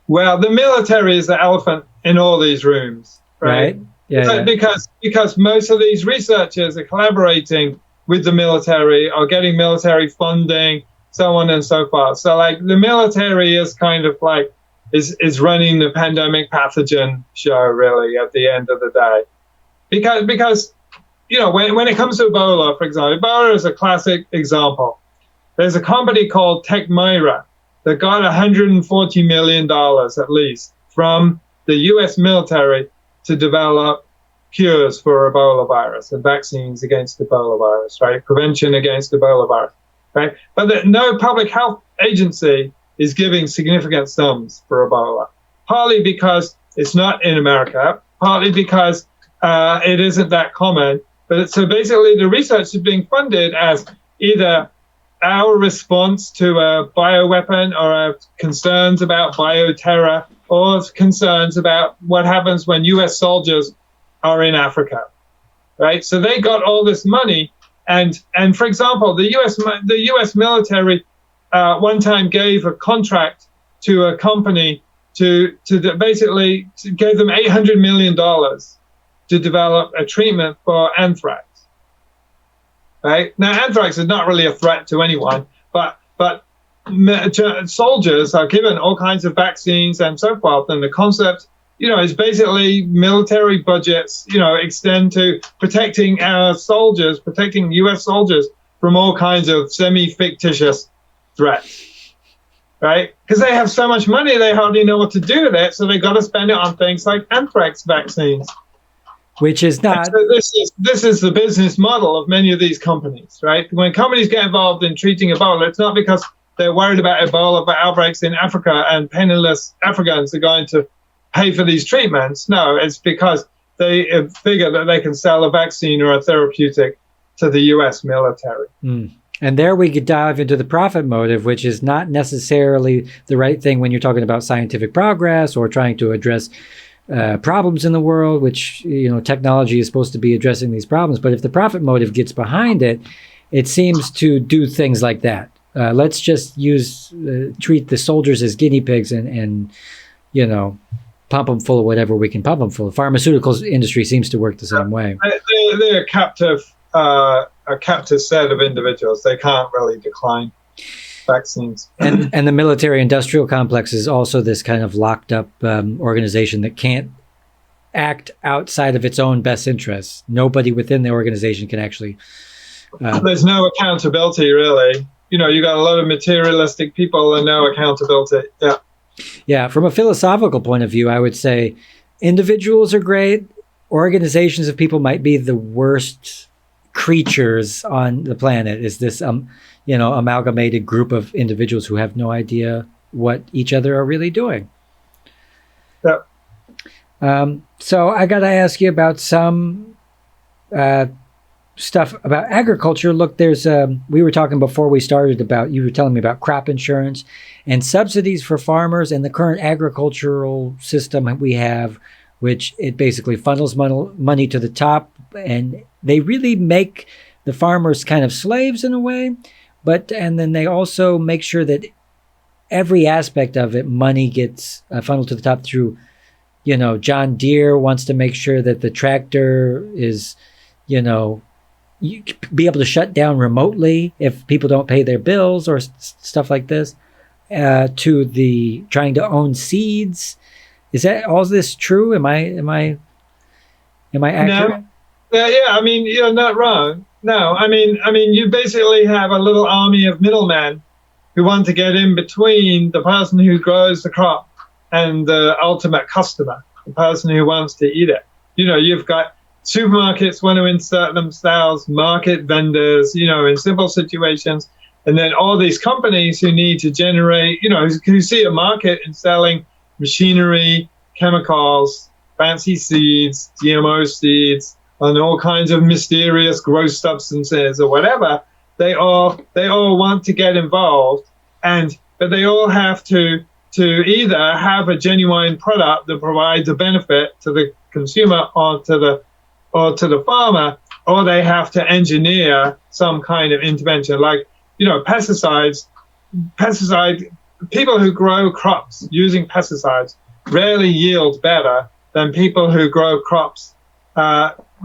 Well, the military is the elephant in all these rooms, right? Yeah. Because most of these researchers are collaborating with the military or getting military funding, so on and so forth. So like the military is kind of like is running the pandemic pathogen show really at the end of the day. Because when it comes to Ebola, for example, Ebola is a classic example. There's a company called Tecmira that got $140 million at least from the U.S. military to develop cures for Ebola virus and vaccines against Ebola virus, right? Prevention against Ebola virus, right? But no public health agency is giving significant sums for Ebola, partly because it's not in America, partly because it isn't that common. But so basically the research is being funded as either our response to a bioweapon or concerns about bioterror or concerns about what happens when U.S. soldiers are in Africa, right? So they got all this money. And for example, the U.S. military one time gave a contract to a company to basically gave them $800 million to develop a treatment for anthrax. Right? Now, anthrax is not really a threat to anyone, but soldiers are given all kinds of vaccines and so forth. And the concept, is basically military budgets, extend to protecting our soldiers, protecting U.S. soldiers from all kinds of semi-fictitious threats. Right? Because they have so much money, they hardly know what to do with it. So they got to spend it on things like anthrax vaccines. Which is not. So this is the business model of many of these companies, right? When companies get involved in treating Ebola, it's not because they're worried about Ebola outbreaks in Africa and penniless Africans are going to pay for these treatments. No, it's because they figure that they can sell a vaccine or a therapeutic to the U.S. military. And there we could dive into the profit motive, which is not necessarily the right thing when you're talking about scientific progress or trying to address problems in the world, which, technology is supposed to be addressing these problems. But if the profit motive gets behind it, it seems to do things like that. Let's just treat the soldiers as guinea pigs and pump them full of whatever we can pump them full of. Pharmaceuticals industry seems to work the same way. They're a captive set of individuals. They can't really decline vaccines. And the military industrial complex is also this kind of locked up organization that can't act outside of its own best interests. Nobody within the organization can actually. There's no accountability, really. You got a lot of materialistic people and no accountability. Yeah. Yeah. From a philosophical point of view, I would say individuals are great. Organizations of people might be the worst creatures on the planet. Is this, amalgamated group of individuals who have no idea what each other are really doing. Yeah. So I got to ask you about some stuff about agriculture. Look, we were talking before we started you were telling me about crop insurance and subsidies for farmers and the current agricultural system we have, which it basically funnels money to the top, and they really make the farmers kind of slaves in a way, and then they also make sure that every aspect of it, money gets funneled to the top through, John Deere wants to make sure that the tractor is, you be able to shut down remotely if people don't pay their bills or stuff like this, to the trying to own seeds. Is that all this true? Am I accurate? No. Yeah. I mean, you're not wrong. No. I mean, you basically have a little army of middlemen who want to get in between the person who grows the crop and the ultimate customer, the person who wants to eat it. You've got supermarkets want to insert themselves, market vendors, in simple situations, and then all these companies who need to generate, who see a market in selling machinery, chemicals, fancy seeds, GMO seeds, and all kinds of mysterious growth substances or whatever. They all want to get involved, but they all have to either have a genuine product that provides a benefit to the consumer or to the farmer, or they have to engineer some kind of intervention, like pesticides. People who grow crops using pesticides rarely yield better than people who grow crops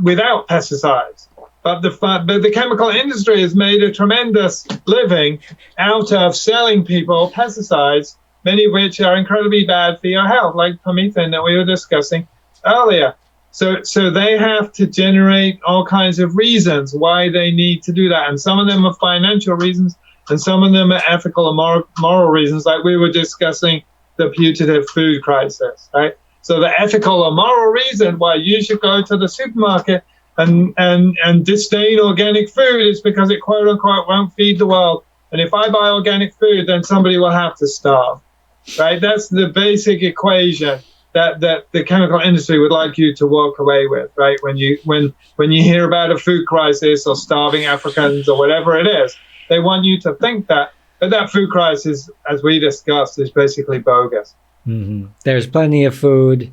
without pesticides. But the chemical industry has made a tremendous living out of selling people pesticides, many of which are incredibly bad for your health, like permethrin that we were discussing earlier. So they have to generate all kinds of reasons why they need to do that. And some of them are financial reasons, and some of them are ethical and moral reasons, like we were discussing the putative food crisis, right? So the ethical or moral reason why you should go to the supermarket and disdain organic food is because it, quote unquote, won't feed the world. And if I buy organic food, then somebody will have to starve, right? That's the basic equation that the chemical industry would like you to walk away with, right? When you hear about a food crisis or starving Africans or whatever it is, they want you to think that. But that food crisis, as we discussed, is basically bogus. Mm-hmm. There's plenty of food,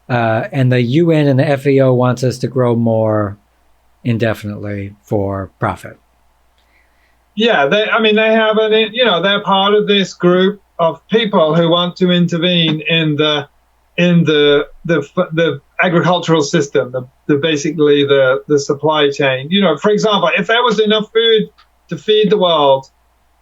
and the UN and the FAO wants us to grow more indefinitely for profit. Yeah, they have they're part of this group of people who want to intervene in the agricultural system, basically the supply chain. For example, if there was enough food to feed the world,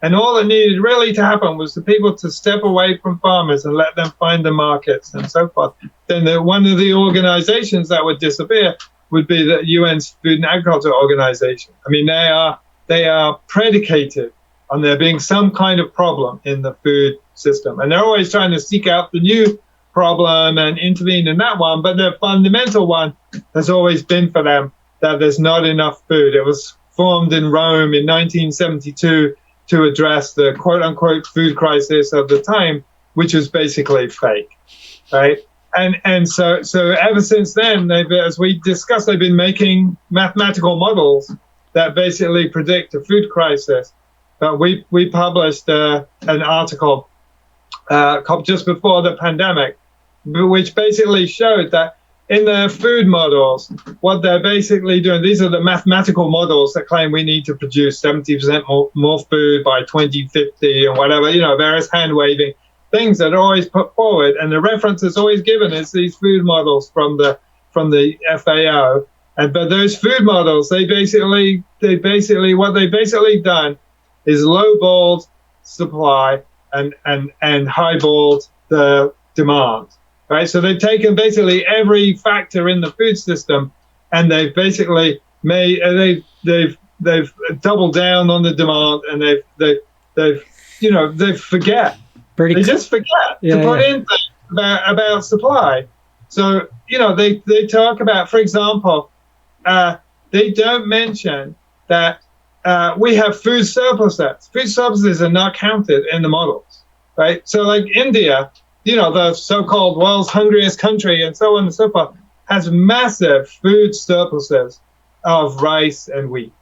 and all that needed really to happen was the people to step away from farmers and let them find the markets and so forth, then one of the organizations that would disappear would be the UN's Food and Agriculture Organization. I mean, they are predicated on there being some kind of problem in the food system, and they're always trying to seek out the new problem and intervene in that one. But the fundamental one has always been for them that there's not enough food. It was formed in Rome in 1972 to address the quote-unquote food crisis of the time, which was basically fake, right? And so ever since then, as we discussed, they've been making mathematical models that basically predict a food crisis. But we published an article just before the pandemic, which basically showed that in their food models, what they're basically doing, these are the mathematical models that claim we need to produce 70% more food by 2050 and whatever, various hand-waving things that are always put forward. And the reference is always given is these food models from the FAO. But those food models, what they basically done is lowballed supply and highballed the demand. right? So they've taken basically every factor in the food system, and they've basically made they've doubled down on the demand, and they forget. They just forget to put in things about supply. So they talk about, for example, they don't mention that we have food surpluses. Food surpluses are not counted in the models, right? So like India, the so-called world's hungriest country and so on and so forth, has massive food surpluses of rice and wheat,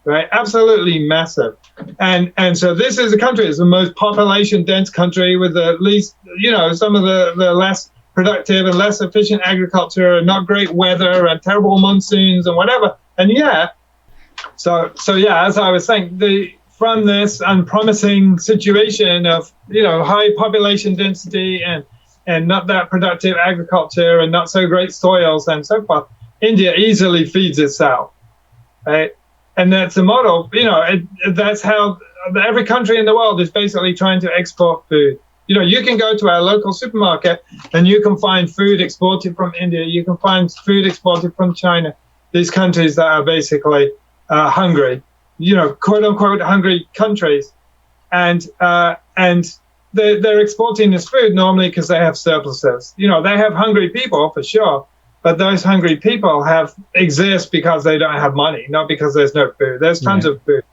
right? Absolutely massive. And so this is a country, it's the most population dense country with the least, some of the less productive and less efficient agriculture and not great weather and terrible monsoons and whatever. And so as I was saying, from this unpromising situation of, high population density and not that productive agriculture and not so great soils and so forth, India easily feeds itself, right? And that's a model, that's how every country in the world is basically trying to export food. You can go to our local supermarket and you can find food exported from India. You can find food exported from China, these countries that are basically hungry, quote unquote hungry countries. And they're exporting this food normally because they have surpluses. They have hungry people for sure. But those hungry people exist because they don't have money, not because there's no food. There's tons of food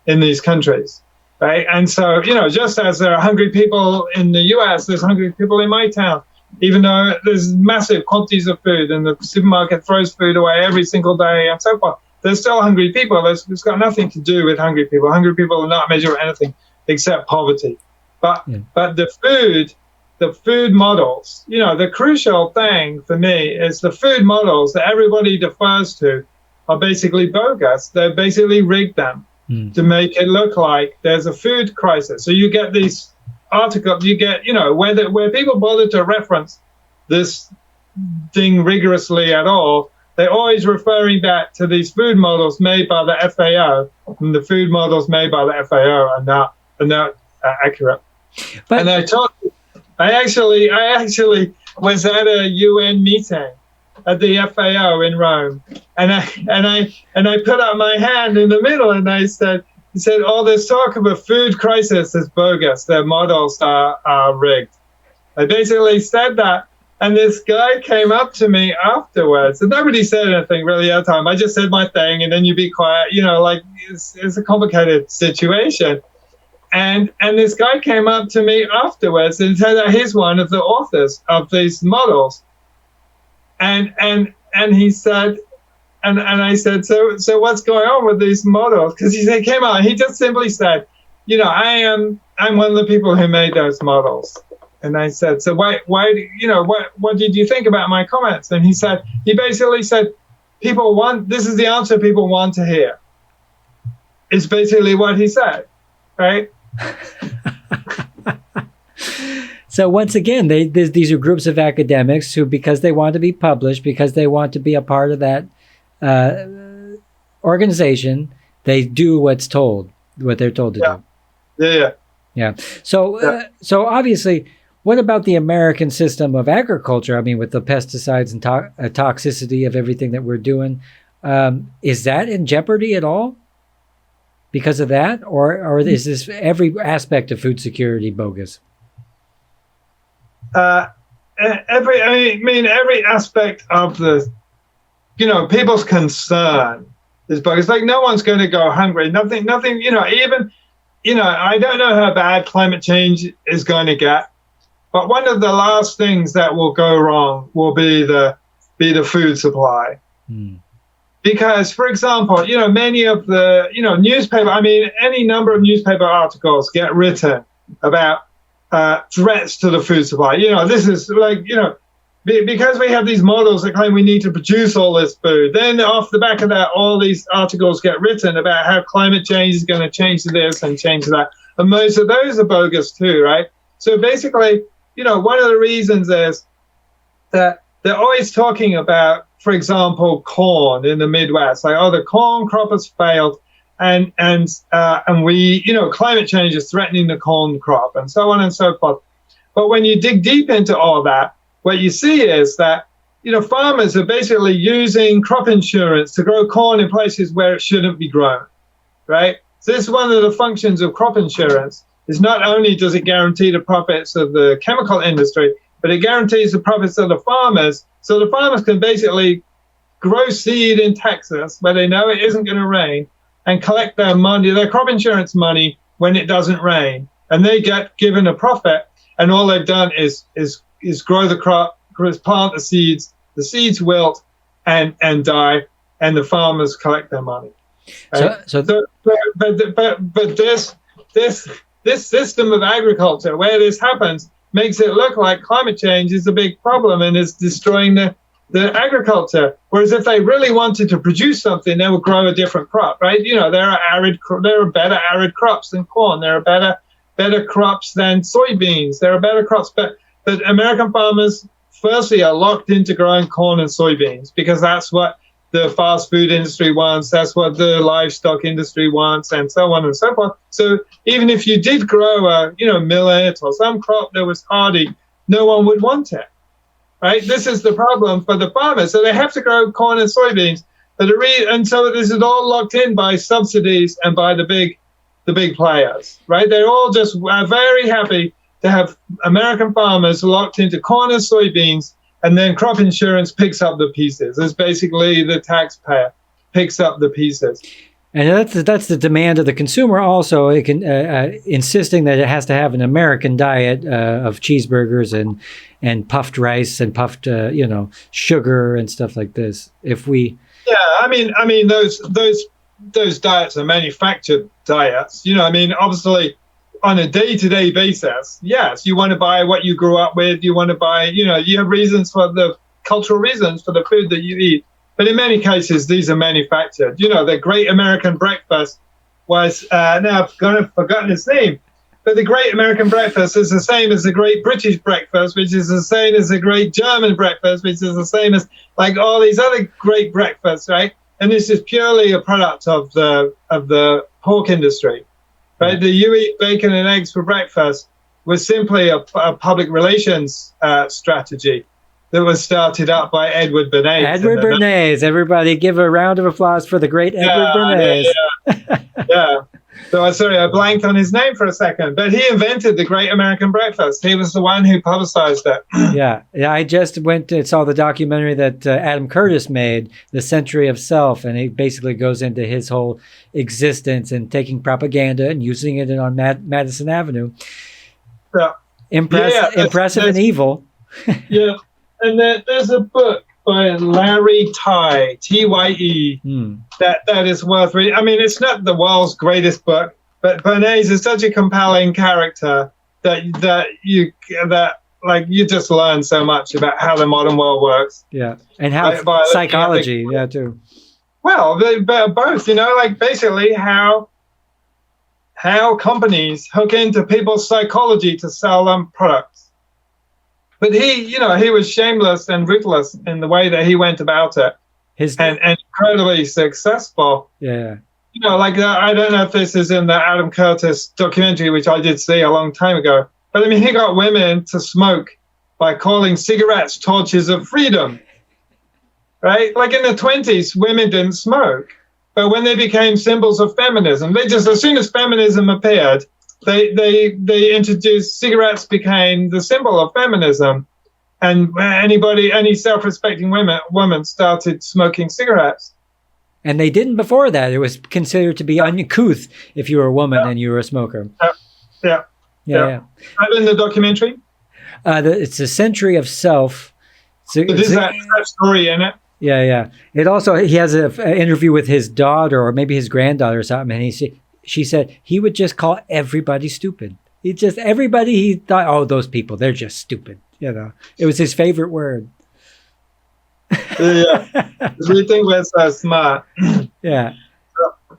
in these countries, right? And so, just as there are hungry people in the US, there's hungry people in my town, even though there's massive quantities of food and the supermarket throws food away every single day and so forth. There's still hungry people. It's got nothing to do with hungry people. Hungry people are not measured anything except poverty. But the food models, the crucial thing for me is the food models that everybody defers to are basically bogus. They basically rigged them to make it look like there's a food crisis. So you get these articles, where people bother to reference this thing rigorously at all. They're always referring back to these food models made by the FAO, and the food models made by the FAO are not accurate. But I actually was at a UN meeting at the FAO in Rome, and I put up my hand in the middle and I said, all this talk of a food crisis is bogus. Their models are rigged. I basically said that, and this guy came up to me afterwards, and nobody said anything really at the time. I just said my thing, and then you be quiet. It's a complicated situation. And this guy came up to me afterwards and said that he's one of the authors of these models. And he said, and I said, so what's going on with these models? Because he came out and he just simply said, I'm one of the people who made those models. And I said, so why what did you think about my comments? And he basically said, this is the answer people want to hear. It's basically what he said, right? So once again, these are groups of academics who, because they want to be published, because they want to be a part of that organization, they do what they're told to do. Yeah. So obviously, what about the American system of agriculture? I mean, with the pesticides and toxicity of everything that we're doing, is that in jeopardy at all? Because of that, or is this every aspect of food security bogus? Every aspect of the, people's concern is bogus. Like no one's going to go hungry. Nothing. Even, I don't know how bad climate change is going to get, but one of the last things that will go wrong will be the food supply. Because, for example, many of the, any number of newspaper articles get written about threats to the food supply. This is like, because we have these models that claim we need to produce all this food, then off the back of that, all these articles get written about how climate change is going to change this and change that. And most of those are bogus too, right? So basically, one of the reasons is that they're always talking about, for example, corn in the Midwest, like, the corn crop has failed, and we, climate change is threatening the corn crop, and so on and so forth. But when you dig deep into all that, what you see is that, farmers are basically using crop insurance to grow corn in places where it shouldn't be grown, right? So this is one of the functions of crop insurance, is not only does it guarantee the profits of the chemical industry, but it guarantees the profits of the farmers. So the farmers can basically grow seed in Texas where they know it isn't going to rain and collect their money, their crop insurance money, when it doesn't rain. And they get given a profit, and all they've done is grow the crop, plant the seeds wilt and die, and the farmers collect their money. Right? But this system of agriculture where this happens makes it look like climate change is a big problem and is destroying the agriculture. Whereas if they really wanted to produce something, they would grow a different crop, right? There are better arid crops than corn. There are better crops than soybeans. There are better crops, but American farmers firstly are locked into growing corn and soybeans because that's what the fast food industry wants, that's what the livestock industry wants, and so on and so forth. So even if you did grow a millet or some crop that was hardy, no one would want it, right? This is the problem for the farmers. So they have to grow corn and soybeans, and so this is all locked in by subsidies and by the big players, right? They're all just very happy to have American farmers locked into corn and soybeans, and then crop insurance picks up the pieces. It's basically the taxpayer picks up the pieces. And that's the demand of the consumer also. It can insisting that it has to have an American diet of cheeseburgers and puffed rice and puffed sugar and stuff like this. I mean those diets are manufactured diets. Obviously on a day-to-day basis, yes, you want to buy what you grew up with. You want to buy, you have reasons for the cultural reasons for the food that you eat. But in many cases, these are manufactured. The Great American Breakfast was, now I've forgotten its name, but the Great American Breakfast is the same as the Great British Breakfast, which is the same as the Great German Breakfast, which is the same as like all these other great breakfasts, right? And this is purely a product of the pork industry. Right, the you eat bacon and eggs for breakfast was simply a public relations strategy that was started up by Edward Bernays. Edward Bernays, everybody give a round of applause for the great Edward Bernays. Yeah. So sorry, I blanked on his name for a second, but he invented the Great American Breakfast. He was the one who publicized it. Yeah. I just went and saw the documentary that Adam Curtis made, The Century of Self, and he basically goes into his whole existence and taking propaganda and using it on Madison Avenue. Yeah. Impressive and evil. Yeah. And there's a book by Larry Tye, Tye, that is worth reading. I mean, it's not the world's greatest book, but Bernays is such a compelling character that you just learn so much about how the modern world works. Yeah, and how psychology, too. Well, both, basically how companies hook into people's psychology to sell them products. But he was shameless and ruthless in the way that he went about it, and incredibly successful. Yeah. I don't know if this is in the Adam Curtis documentary, which I did see a long time ago. But I mean, he got women to smoke by calling cigarettes torches of freedom. Right? Like in the 1920s, women didn't smoke. But when they became symbols of feminism, as soon as feminism appeared, they introduced cigarettes became the symbol of feminism, and any self-respecting woman started smoking cigarettes. And they didn't before that. It was considered to be uncouth if you were a woman and you were a smoker. Yeah. That in the documentary? It's a Century of Self. There's that story in it. Yeah. It also, he has an interview with his daughter or maybe his granddaughter or something, and she said he would just call everybody stupid. He thought, oh, those people, they're just stupid. It was his favorite word. Yeah. Everything was smart. Yeah.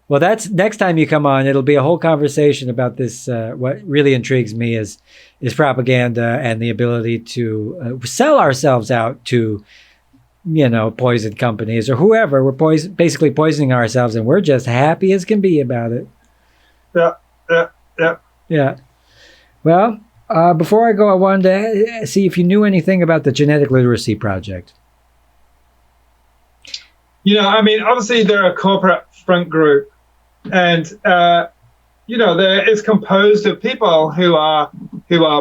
Well, that's next time you come on, it'll be a whole conversation about this. What really intrigues me is propaganda and the ability to sell ourselves out to, poison companies or whoever. We're basically poisoning ourselves, and we're just happy as can be about it. Yeah. Yeah. Well, Before I go, I wanted to see if you knew anything about the Genetic Literacy Project. I mean, obviously they're a corporate front group, and it's composed of people who are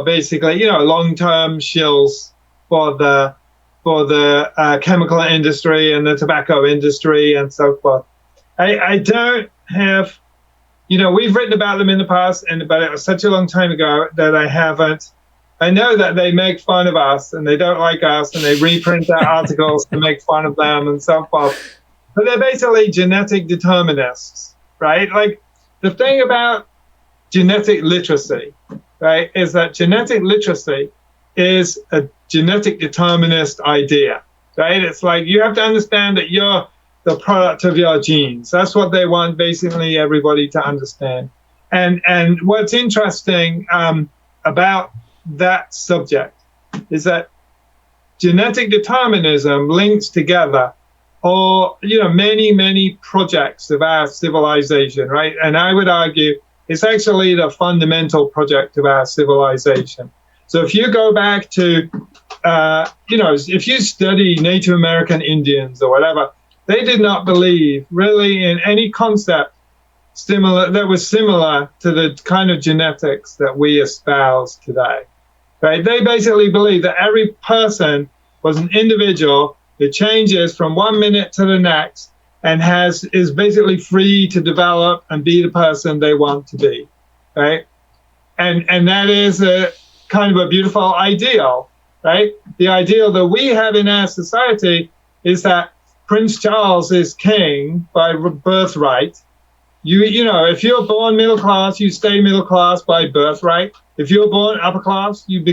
basically long-term shills for the chemical industry and the tobacco industry and so forth. I don't have, we've written about them in the past, but it was such a long time ago that I haven't. I know that they make fun of us and they don't like us and they reprint their articles to make fun of them and so forth. But they're basically genetic determinists, right? Like the thing about genetic literacy, right, is that genetic literacy is a genetic determinist idea, right? It's like you have to understand that you're the product of your genes. That's what they want basically everybody to understand. And what's interesting about that subject is that genetic determinism links together all, many projects of our civilization, right? And I would argue it's actually the fundamental project of our civilization. So if you go back to, if you study Native American Indians or whatever, they did not believe really in any concept that was similar to the kind of genetics that we espouse today, right? They basically believed that every person was an individual that changes from one minute to the next and is basically free to develop and be the person they want to be, right? And that is a kind of a beautiful ideal, right? The ideal that we have in our society is that Prince Charles is king by birthright. If you're born middle class, you stay middle class by birthright. If you're born upper class, you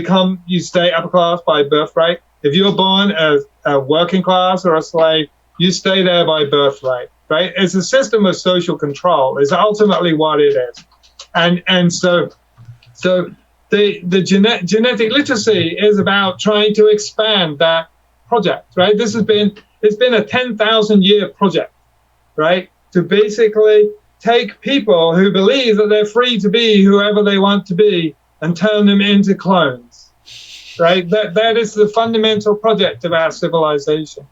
stay upper class by birthright. If you're born as a working class or a slave, you stay there by birthright, right? It's a system of social control is ultimately what it is. And so the genetic literacy is about trying to expand that project, right? It's been a 10,000-year project, right? To basically take people who believe that they're free to be whoever they want to be and turn them into clones, right? That is the fundamental project of our civilization,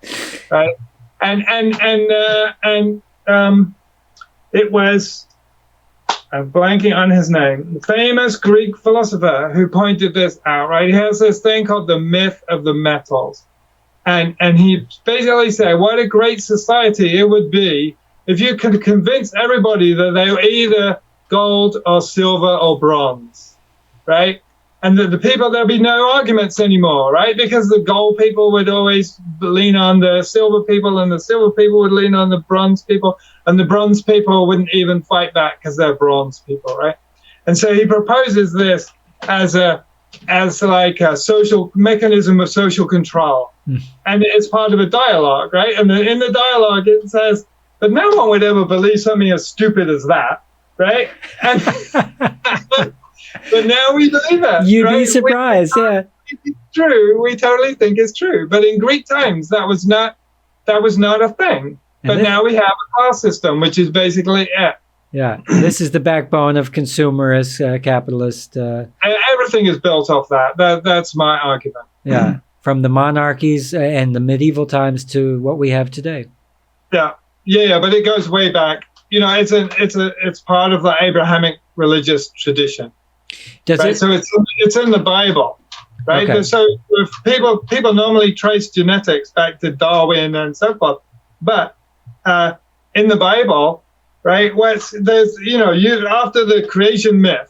right? And it was, I'm blanking on his name, the famous Greek philosopher who pointed this out, right? He has this thing called the myth of the metals. And he basically said, what a great society it would be if you could convince everybody that they were either gold or silver or bronze, right? And that the people, there'd be no arguments anymore, right? Because the gold people would always lean on the silver people, and the silver people would lean on the bronze people, and the bronze people wouldn't even fight back because they're bronze people, right? And so he proposes this as like a social mechanism of social control. And it's part of a dialogue, right? And in the dialogue, it says, but no one would ever believe something as stupid as that, right? And but now we believe it. You'd be surprised, yeah. It's true. We totally think it's true. But in Greek times, that was not a thing. But now we have a class system, which is basically it. Yeah, this is the backbone of consumerist, capitalist. Everything is built off that. That's my argument. Yeah, from the monarchies and the medieval times to what we have today. Yeah, but it goes way back. It's part of the Abrahamic religious tradition. Right? So it's in the Bible, right? Okay. So if people normally trace genetics back to Darwin and so forth, but in the Bible, right? There's after the creation myth,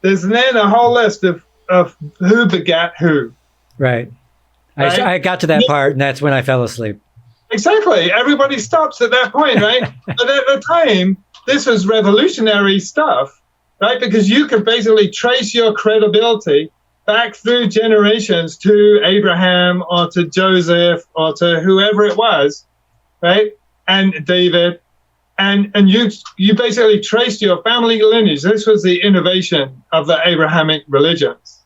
there's then a whole list of who begat who. Right. I got to that part, and that's when I fell asleep. Exactly. Everybody stops at that point, right? But at the time, this was revolutionary stuff, right? Because you could basically trace your credibility back through generations to Abraham or to Joseph or to whoever it was, right? And David. And you basically traced your family lineage. This was the innovation of the Abrahamic religions,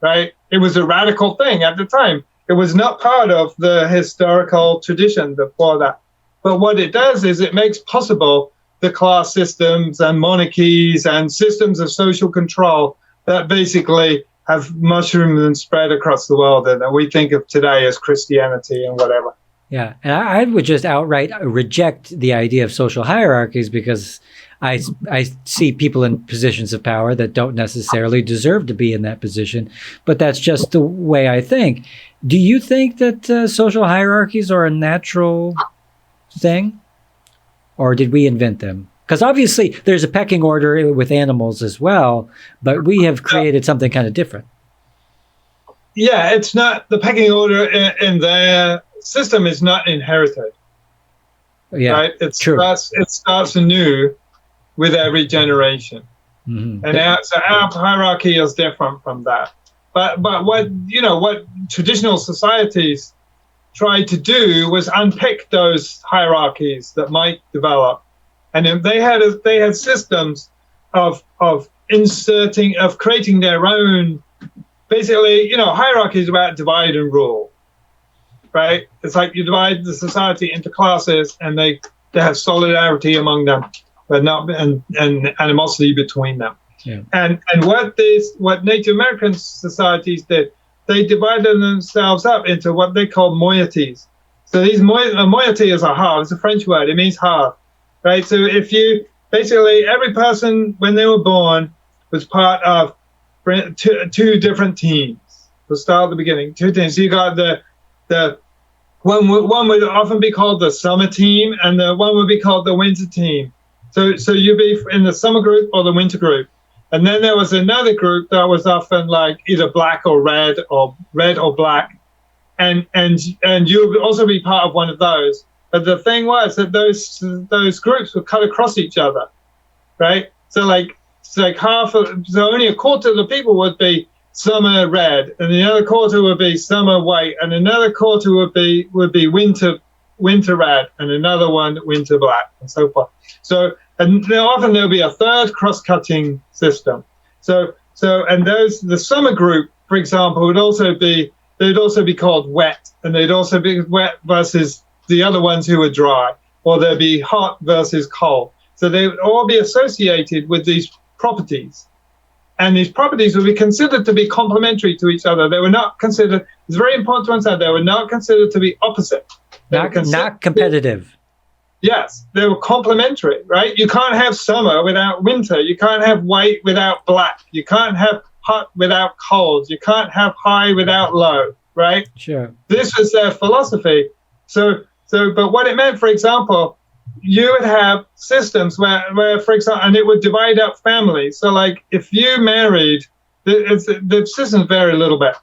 right? It was a radical thing at the time. It was not part of the historical tradition before that. But what it does is it makes possible the class systems and monarchies and systems of social control that basically have mushroomed and spread across the world, and that we think of today as Christianity and whatever. Yeah, and I would just outright reject the idea of social hierarchies because I see people in positions of power that don't necessarily deserve to be in that position, but that's just the way I think. Do you think that social hierarchies are a natural thing, or did we invent them? Because obviously there's a pecking order with animals as well, but we have created something kind of different. Yeah, it's not the pecking order in their system is not inherited. Yeah, right. It starts anew with every generation, and so our hierarchy is different from that. But what traditional societies tried to do was unpick those hierarchies that might develop, and then they had systems of creating their own. Basically, hierarchy is about divide and rule, right? It's like you divide the society into classes, and they have solidarity among them, but not and animosity between them. Yeah. And what Native American societies did, they divided themselves up into what they call moieties. So these moiety is a half. It's a French word. It means half, right? So if you basically every person when they were born was part of two different teams. We'll start at the beginning. Two teams. So you got the one would often be called the summer team, and the one would be called the winter team. So you'd be in the summer group or the winter group, and then there was another group that was often like either black or red or black, and you would also be part of one of those. But the thing was that those groups would cut across each other, right? So only a quarter of the people would be summer red, and the other quarter would be summer white, and another quarter would be winter red, and another one winter black, and so forth. So and often there'll be a third cross-cutting system. So the summer group, for example, they'd also be called wet, and they'd also be wet versus the other ones who are dry, or there'd be hot versus cold. So they would all be associated with these properties, and these properties would be considered to be complementary to each other. They were not considered. It's very important to understand they were not considered to be opposite. Not competitive. Yes, they were complementary, right? You can't have summer without winter. You can't have white without black. You can't have hot without cold. You can't have high without low, right? Sure. This was their philosophy. But what it meant, for example, you would have systems where, for example, and it would divide up families. So, like, if you married, the systems vary a little bit.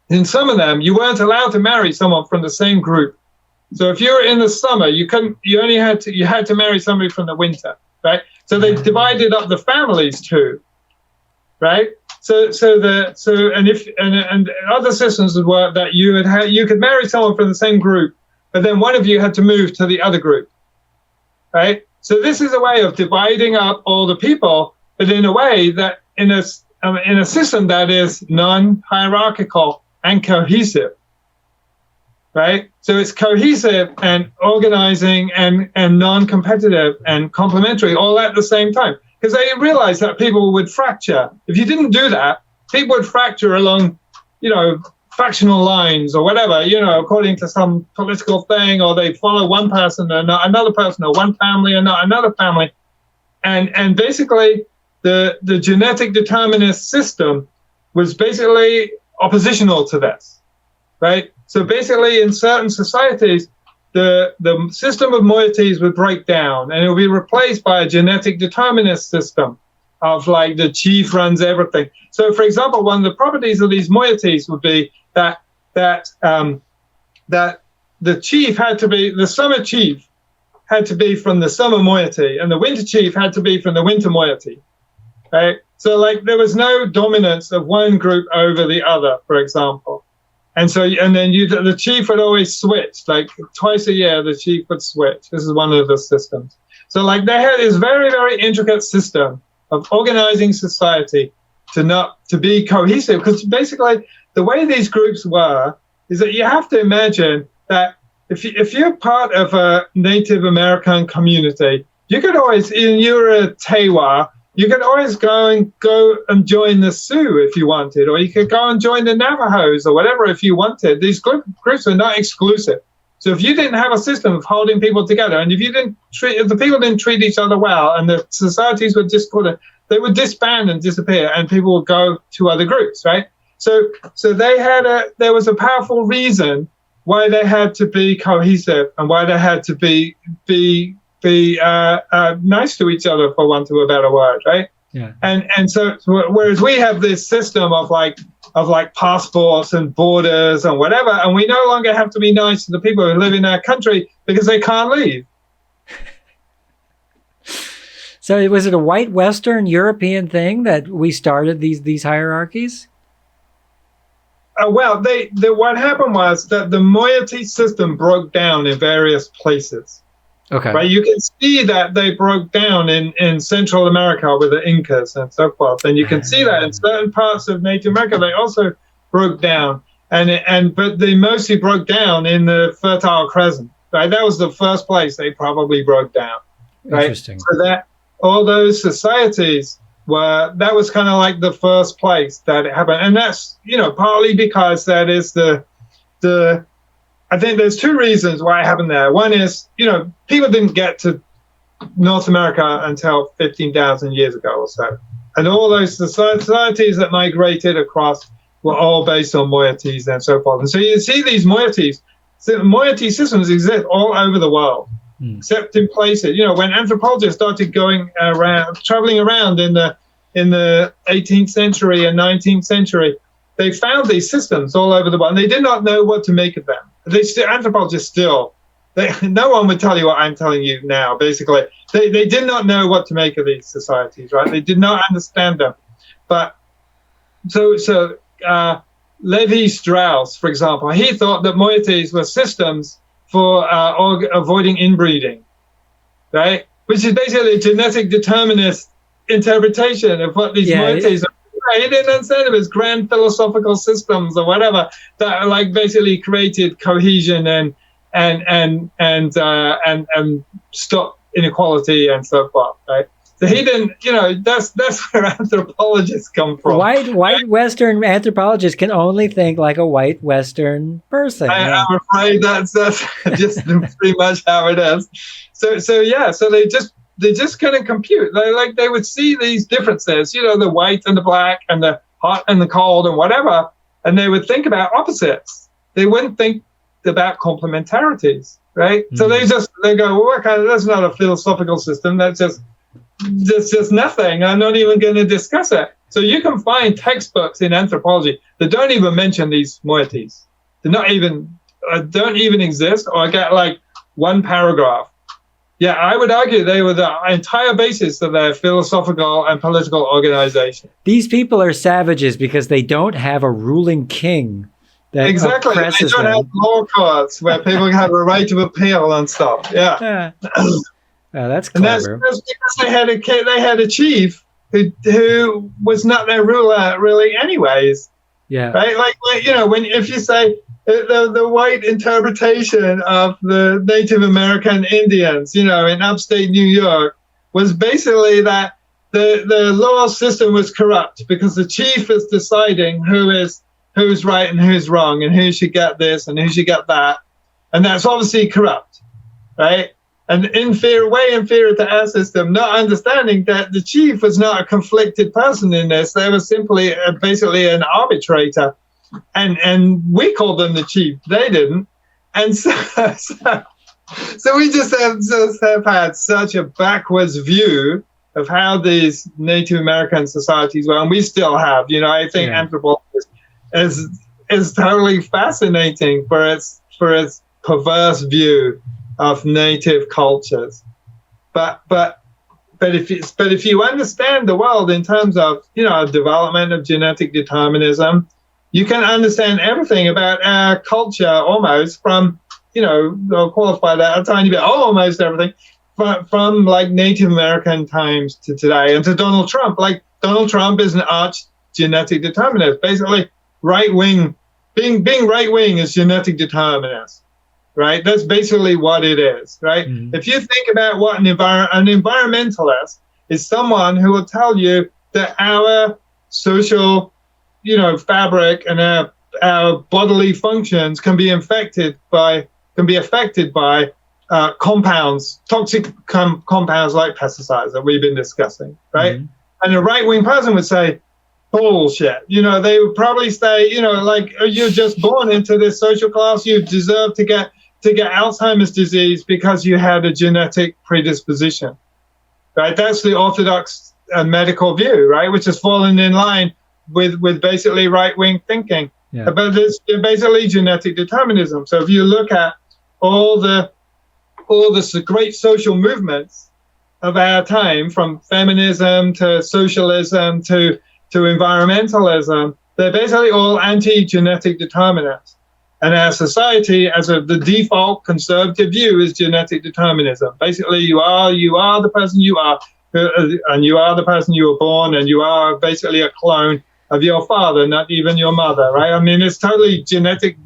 In some of them, you weren't allowed to marry someone from the same group. So, if you were in the summer, you had to marry somebody from the winter, right? So they divided up the families too, right? So other systems would work that you could marry someone from the same group, but then one of you had to move to the other group. Right. So this is a way of dividing up all the people, but in a way that in a system that is non-hierarchical and cohesive. Right. So it's cohesive and organizing and non-competitive and complementary all at the same time, because they realized that people would fracture. If you didn't do that, people would fracture along, factional lines or whatever, according to some political thing, or they follow one person and not another person, or one family and not another family. And basically the genetic determinist system was basically oppositional to this, right? So basically in certain societies, the system of moieties would break down, and it would be replaced by a genetic determinist system of like the chief runs everything. So for example, one of the properties of these moieties would be that the chief had to be, the summer chief had to be from the summer moiety, and the winter chief had to be from the winter moiety, right? So like there was no dominance of one group over the other, for example. And so, and then the chief would always switch, like twice a year, the chief would switch. This is one of the systems. So like they had this very, very intricate system of organizing society to be cohesive, because basically the way these groups were is that you have to imagine that if you're part of a Native American community, you could always, you're a Tewa You could always go and join the Sioux if you wanted, or you could go and join the Navajos or whatever if you wanted. These groups are not exclusive. So if you didn't have a system of holding people together, and if the people didn't treat each other well, and the societies would they would disband and disappear, and people would go to other groups, right? So there was a powerful reason why they had to be cohesive and why they had to be nice to each other, for want of a better word, right? Yeah. And so whereas we have this system of like passports and borders and whatever, and we no longer have to be nice to the people who live in our country because they can't leave. So was it a white Western European thing that we started these hierarchies? Well, what happened was that the moiety system broke down in various places. Okay. Right, you can see that they broke down in Central America with the Incas and so forth, and you can see that in certain parts of Native America they also broke down, but they mostly broke down in the Fertile Crescent. Right, that was the first place they probably broke down. Right, interesting. So that all those societies that was kind of like the first place that it happened, and that's partly because that is the I think there's two reasons why it happened there. One is, people didn't get to North America until 15,000 years ago or so. And all those societies that migrated across were all based on moieties and so forth. And so you see these moieties. So moiety systems exist all over the world, except in places. When anthropologists started traveling around in the 18th century and 19th century, they found these systems all over the world, and they did not know what to make of them. Anthropologists no one would tell you what I'm telling you now, basically. They did not know what to make of these societies, right? They did not understand them. But so Levi Strauss, for example, he thought that moieties were systems for avoiding inbreeding, right? Which is basically a genetic determinist interpretation of what these moieties are. He didn't understand them as grand philosophical systems or whatever that basically created cohesion and stop inequality and so forth, right? So he didn't, that's where anthropologists come from. White Western anthropologists can only think like a white Western person. I'm afraid that's just pretty much how it is. So they just couldn't compute. They would see these differences, the white and the black and the hot and the cold and whatever, and they would think about opposites. They wouldn't think about complementarities, right? So they go, well, that's not a philosophical system. That's just nothing. I'm not even going to discuss it. So you can find textbooks in anthropology that don't even mention these moieties. They're not even don't even exist, or get one paragraph. Yeah, I would argue they were the entire basis of their philosophical and political organization. These people are savages because they don't have a ruling king that exactly. oppresses them. They don't have law courts where people have a right of appeal and stuff. Yeah. That's clever. And that's because they had a chief who was not their ruler really anyways. Yeah. Right? If you say the white interpretation of the Native American Indians, in upstate New York, was basically that the law system was corrupt because the chief is deciding who's right and who's wrong and who should get this and who should get that. And that's obviously corrupt, right? And way inferior to our system, not understanding that the chief was not a conflicted person in this. They were simply basically an arbitrator. And we called them the chief. They didn't. And so we just have had such a backwards view of how these Native American societies were. And we still have. I think anthropology is totally fascinating for its perverse view of native cultures. But if you understand the world in terms of development of genetic determinism, you can understand everything about our culture almost from, I'll qualify that a tiny bit, almost everything from Native American times to today and to Donald Trump. Donald Trump is an arch genetic determinist. Basically, right-wing, being right-wing is genetic determinist, right? That's basically what it is, right? Mm-hmm. If you think about what an environmentalist is someone who will tell you that our social, fabric and our bodily functions can be affected by compounds, toxic compounds like pesticides that we've been discussing, right? Mm-hmm. And a right-wing person would say, bullshit. They would probably say, like, you're just born into this social class. You deserve to get Alzheimer's disease because you had a genetic predisposition, right? That's the orthodox medical view, right? Which has fallen in line with basically right-wing thinking. Yeah. But it's basically genetic determinism. So if you look at all the great social movements of our time, from feminism to socialism to environmentalism, they're basically all anti-genetic determinants. And our society, as the default conservative view, is genetic determinism. Basically, you are the person you are, and you are the person you were born, and you are basically a clone of your father, not even your mother, right? I mean, it's totally genetic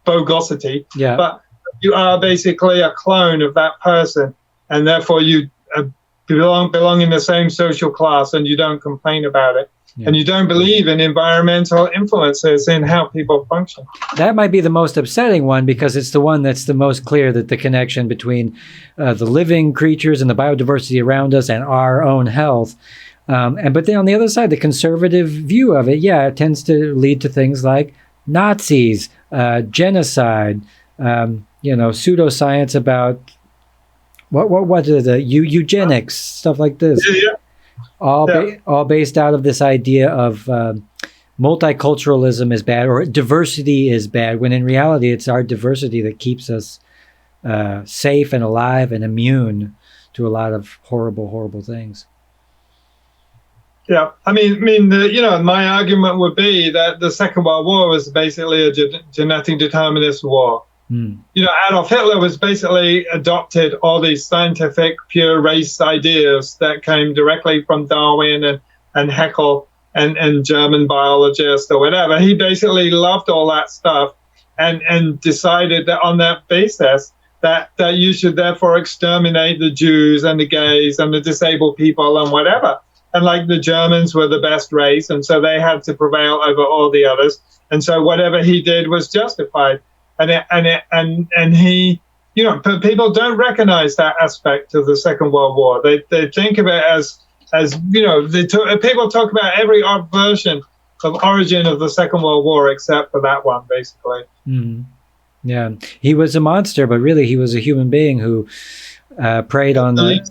bogosity, yeah. But you are basically a clone of that person, and therefore you belong in the same social class, and you don't complain about it. Yeah. And you don't believe in environmental influences in how people function. That might be the most upsetting one, because it's the one that's the most clear, that the connection between the living creatures and the biodiversity around us and our own health. But then on the other side, the conservative view of it, it tends to lead to things like Nazis, genocide, pseudoscience about what is the eugenics, stuff like this. Yeah. All based out of this idea of multiculturalism is bad, or diversity is bad, when in reality it's our diversity that keeps us safe and alive and immune to a lot of horrible things. Yeah, I mean, my argument would be that the Second World War was basically a genetic determinist war. Adolf Hitler was basically adopted all these scientific pure race ideas that came directly from Darwin and Haeckel and German biologists or whatever. He basically loved all that stuff and decided that on that basis that you should therefore exterminate the Jews and the gays and the disabled people and whatever. And like the Germans were the best race, and so they had to prevail over all the others. And so whatever he did was justified. And he, but people don't recognize that aspect of the Second World War. They think of it as people talk about every version of origin of the Second World War except for that one, basically. Mm-hmm. Yeah, he was a monster, but really he was a human being who preyed on the.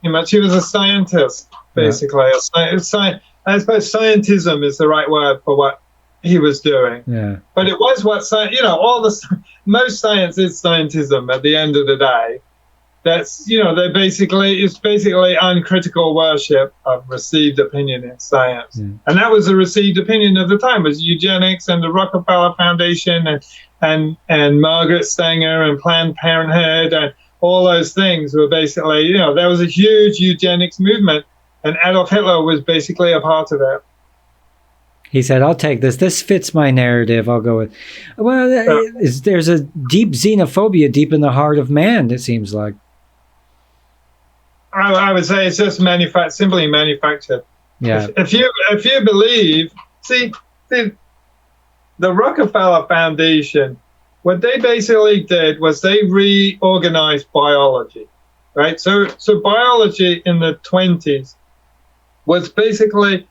He was a scientist, basically. Yeah. I suppose scientism is the right word for what he was doing. Yeah. But it was what most science is scientism at the end of the day. That's it's basically uncritical worship of received opinion in science. Yeah. And that was the received opinion of the time, was eugenics and the Rockefeller Foundation and Margaret Sanger and Planned Parenthood, and all those things were basically, there was a huge eugenics movement, and Adolf Hitler was basically a part of it. He said, I'll take this. This fits my narrative. I'll go with. Well, there's a deep xenophobia deep in the heart of man, it seems like. I would say it's just simply manufactured. Yeah. If you believe, the Rockefeller Foundation, what they basically did was they reorganized biology, right? So biology in the 20s was basically,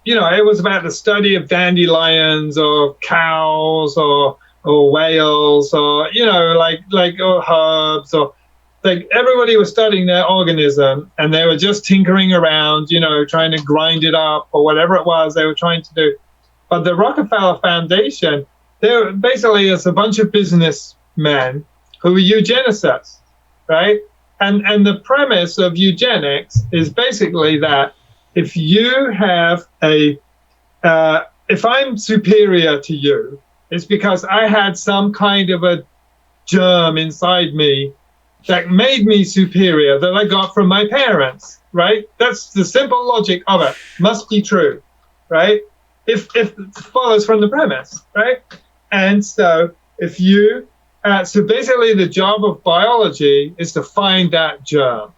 it was about the study of dandelions or cows or whales or, or herbs, or like everybody was studying their organism, and they were just tinkering around, trying to grind it up or whatever it was they were trying to do. But the Rockefeller Foundation, they're basically it's a bunch of businessmen who are eugenicists, right? And the premise of eugenics is basically that if you have if I'm superior to you, it's because I had some kind of a germ inside me that made me superior that I got from my parents, right? That's the simple logic of it. Must be true, right? If it follows from the premise, right? And so if you, so basically the job of biology is to find that germ.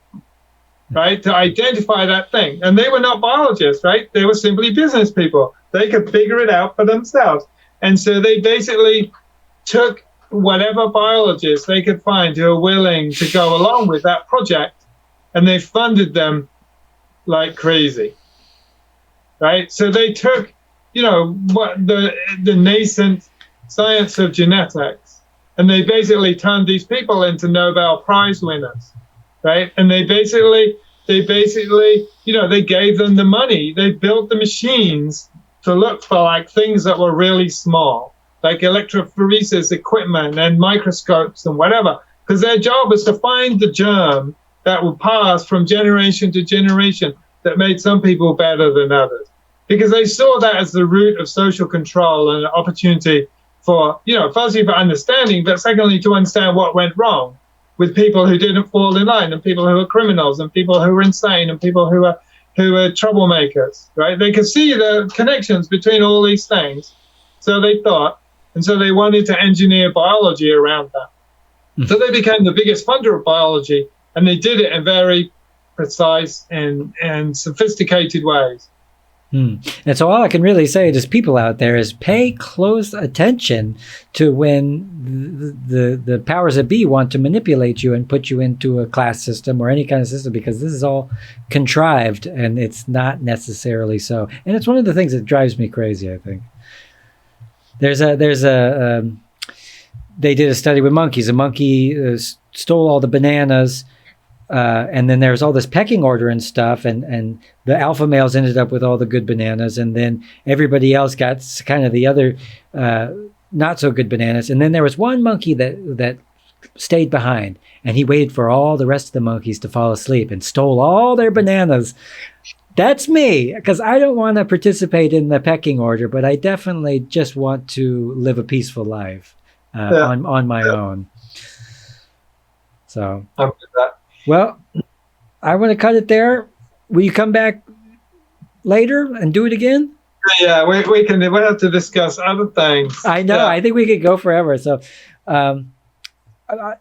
right, to identify that thing. And they were not biologists, right? They were simply business people. They could figure it out for themselves. And so they basically took whatever biologists they could find who were willing to go along with that project, and they funded them like crazy, right? So they took, what the nascent science of genetics, and they basically turned these people into Nobel Prize winners, right? And they basically, they gave them the money. They built the machines to look for like things that were really small, like electrophoresis equipment and microscopes and whatever, because their job was to find the germ that would pass from generation to generation that made some people better than others, because they saw that as the root of social control and an opportunity for, firstly for understanding, but secondly to understand what went wrong with people who didn't fall in line, and people who were criminals, and people who were insane, and people who were troublemakers, right? They could see the connections between all these things, so they thought, and so they wanted to engineer biology around that. So they became the biggest funder of biology, and they did it in very precise and sophisticated ways. And so all I can really say to people out there is pay close attention to when the powers that be want to manipulate you and put you into a class system or any kind of system, because this is all contrived and it's not necessarily so. And it's one of the things that drives me crazy, I think. They did a study with monkeys. A monkey stole all the bananas. And then there's all this pecking order and stuff, and the alpha males ended up with all the good bananas, and then everybody else got kind of the other not so good bananas. And then there was one monkey that stayed behind, and he waited for all the rest of the monkeys to fall asleep and stole all their bananas. That's me, because I don't want to participate in the pecking order, but I definitely just want to live a peaceful life on my own. So I'm with that. Well, I want to cut it there. Will you come back later and do it again? Yeah, we can. We'll have to discuss other things. I know. Yeah. I think we could go forever. So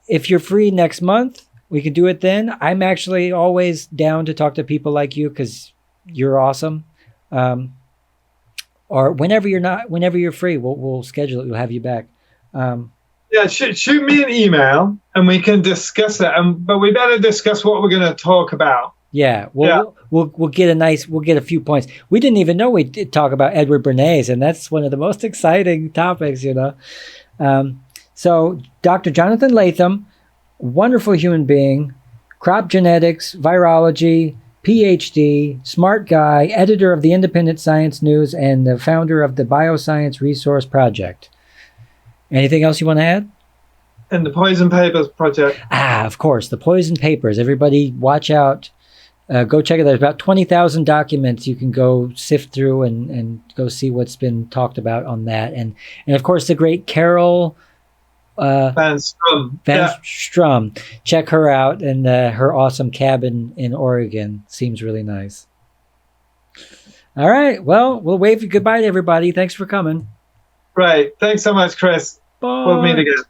if you're free next month, we could do it then. I'm actually always down to talk to people like you because you're awesome. Or whenever you're free, we'll schedule it. We'll have you back. Yeah, shoot me an email and we can discuss it. But we better discuss what we're going to talk about. Yeah, we'll get a few points. We didn't even know we did talk about Edward Bernays, and that's one of the most exciting topics, So Dr. Jonathan Latham, wonderful human being, crop genetics, virology, PhD, smart guy, editor of the Independent Science News, and the founder of the Bioscience Resource Project. Anything else you want to add? And the Poison Papers Project. Of course, the Poison Papers. Everybody watch out. Go check it out. There's about 20,000 documents you can go sift through and go see what's been talked about on that. And of course, the great Carol Van Strum. Strum. Check her out, and her awesome cabin in Oregon seems really nice. All right. Well, we'll wave goodbye to everybody. Thanks for coming. Right. Thanks so much, Chris. Bye. We'll meet again.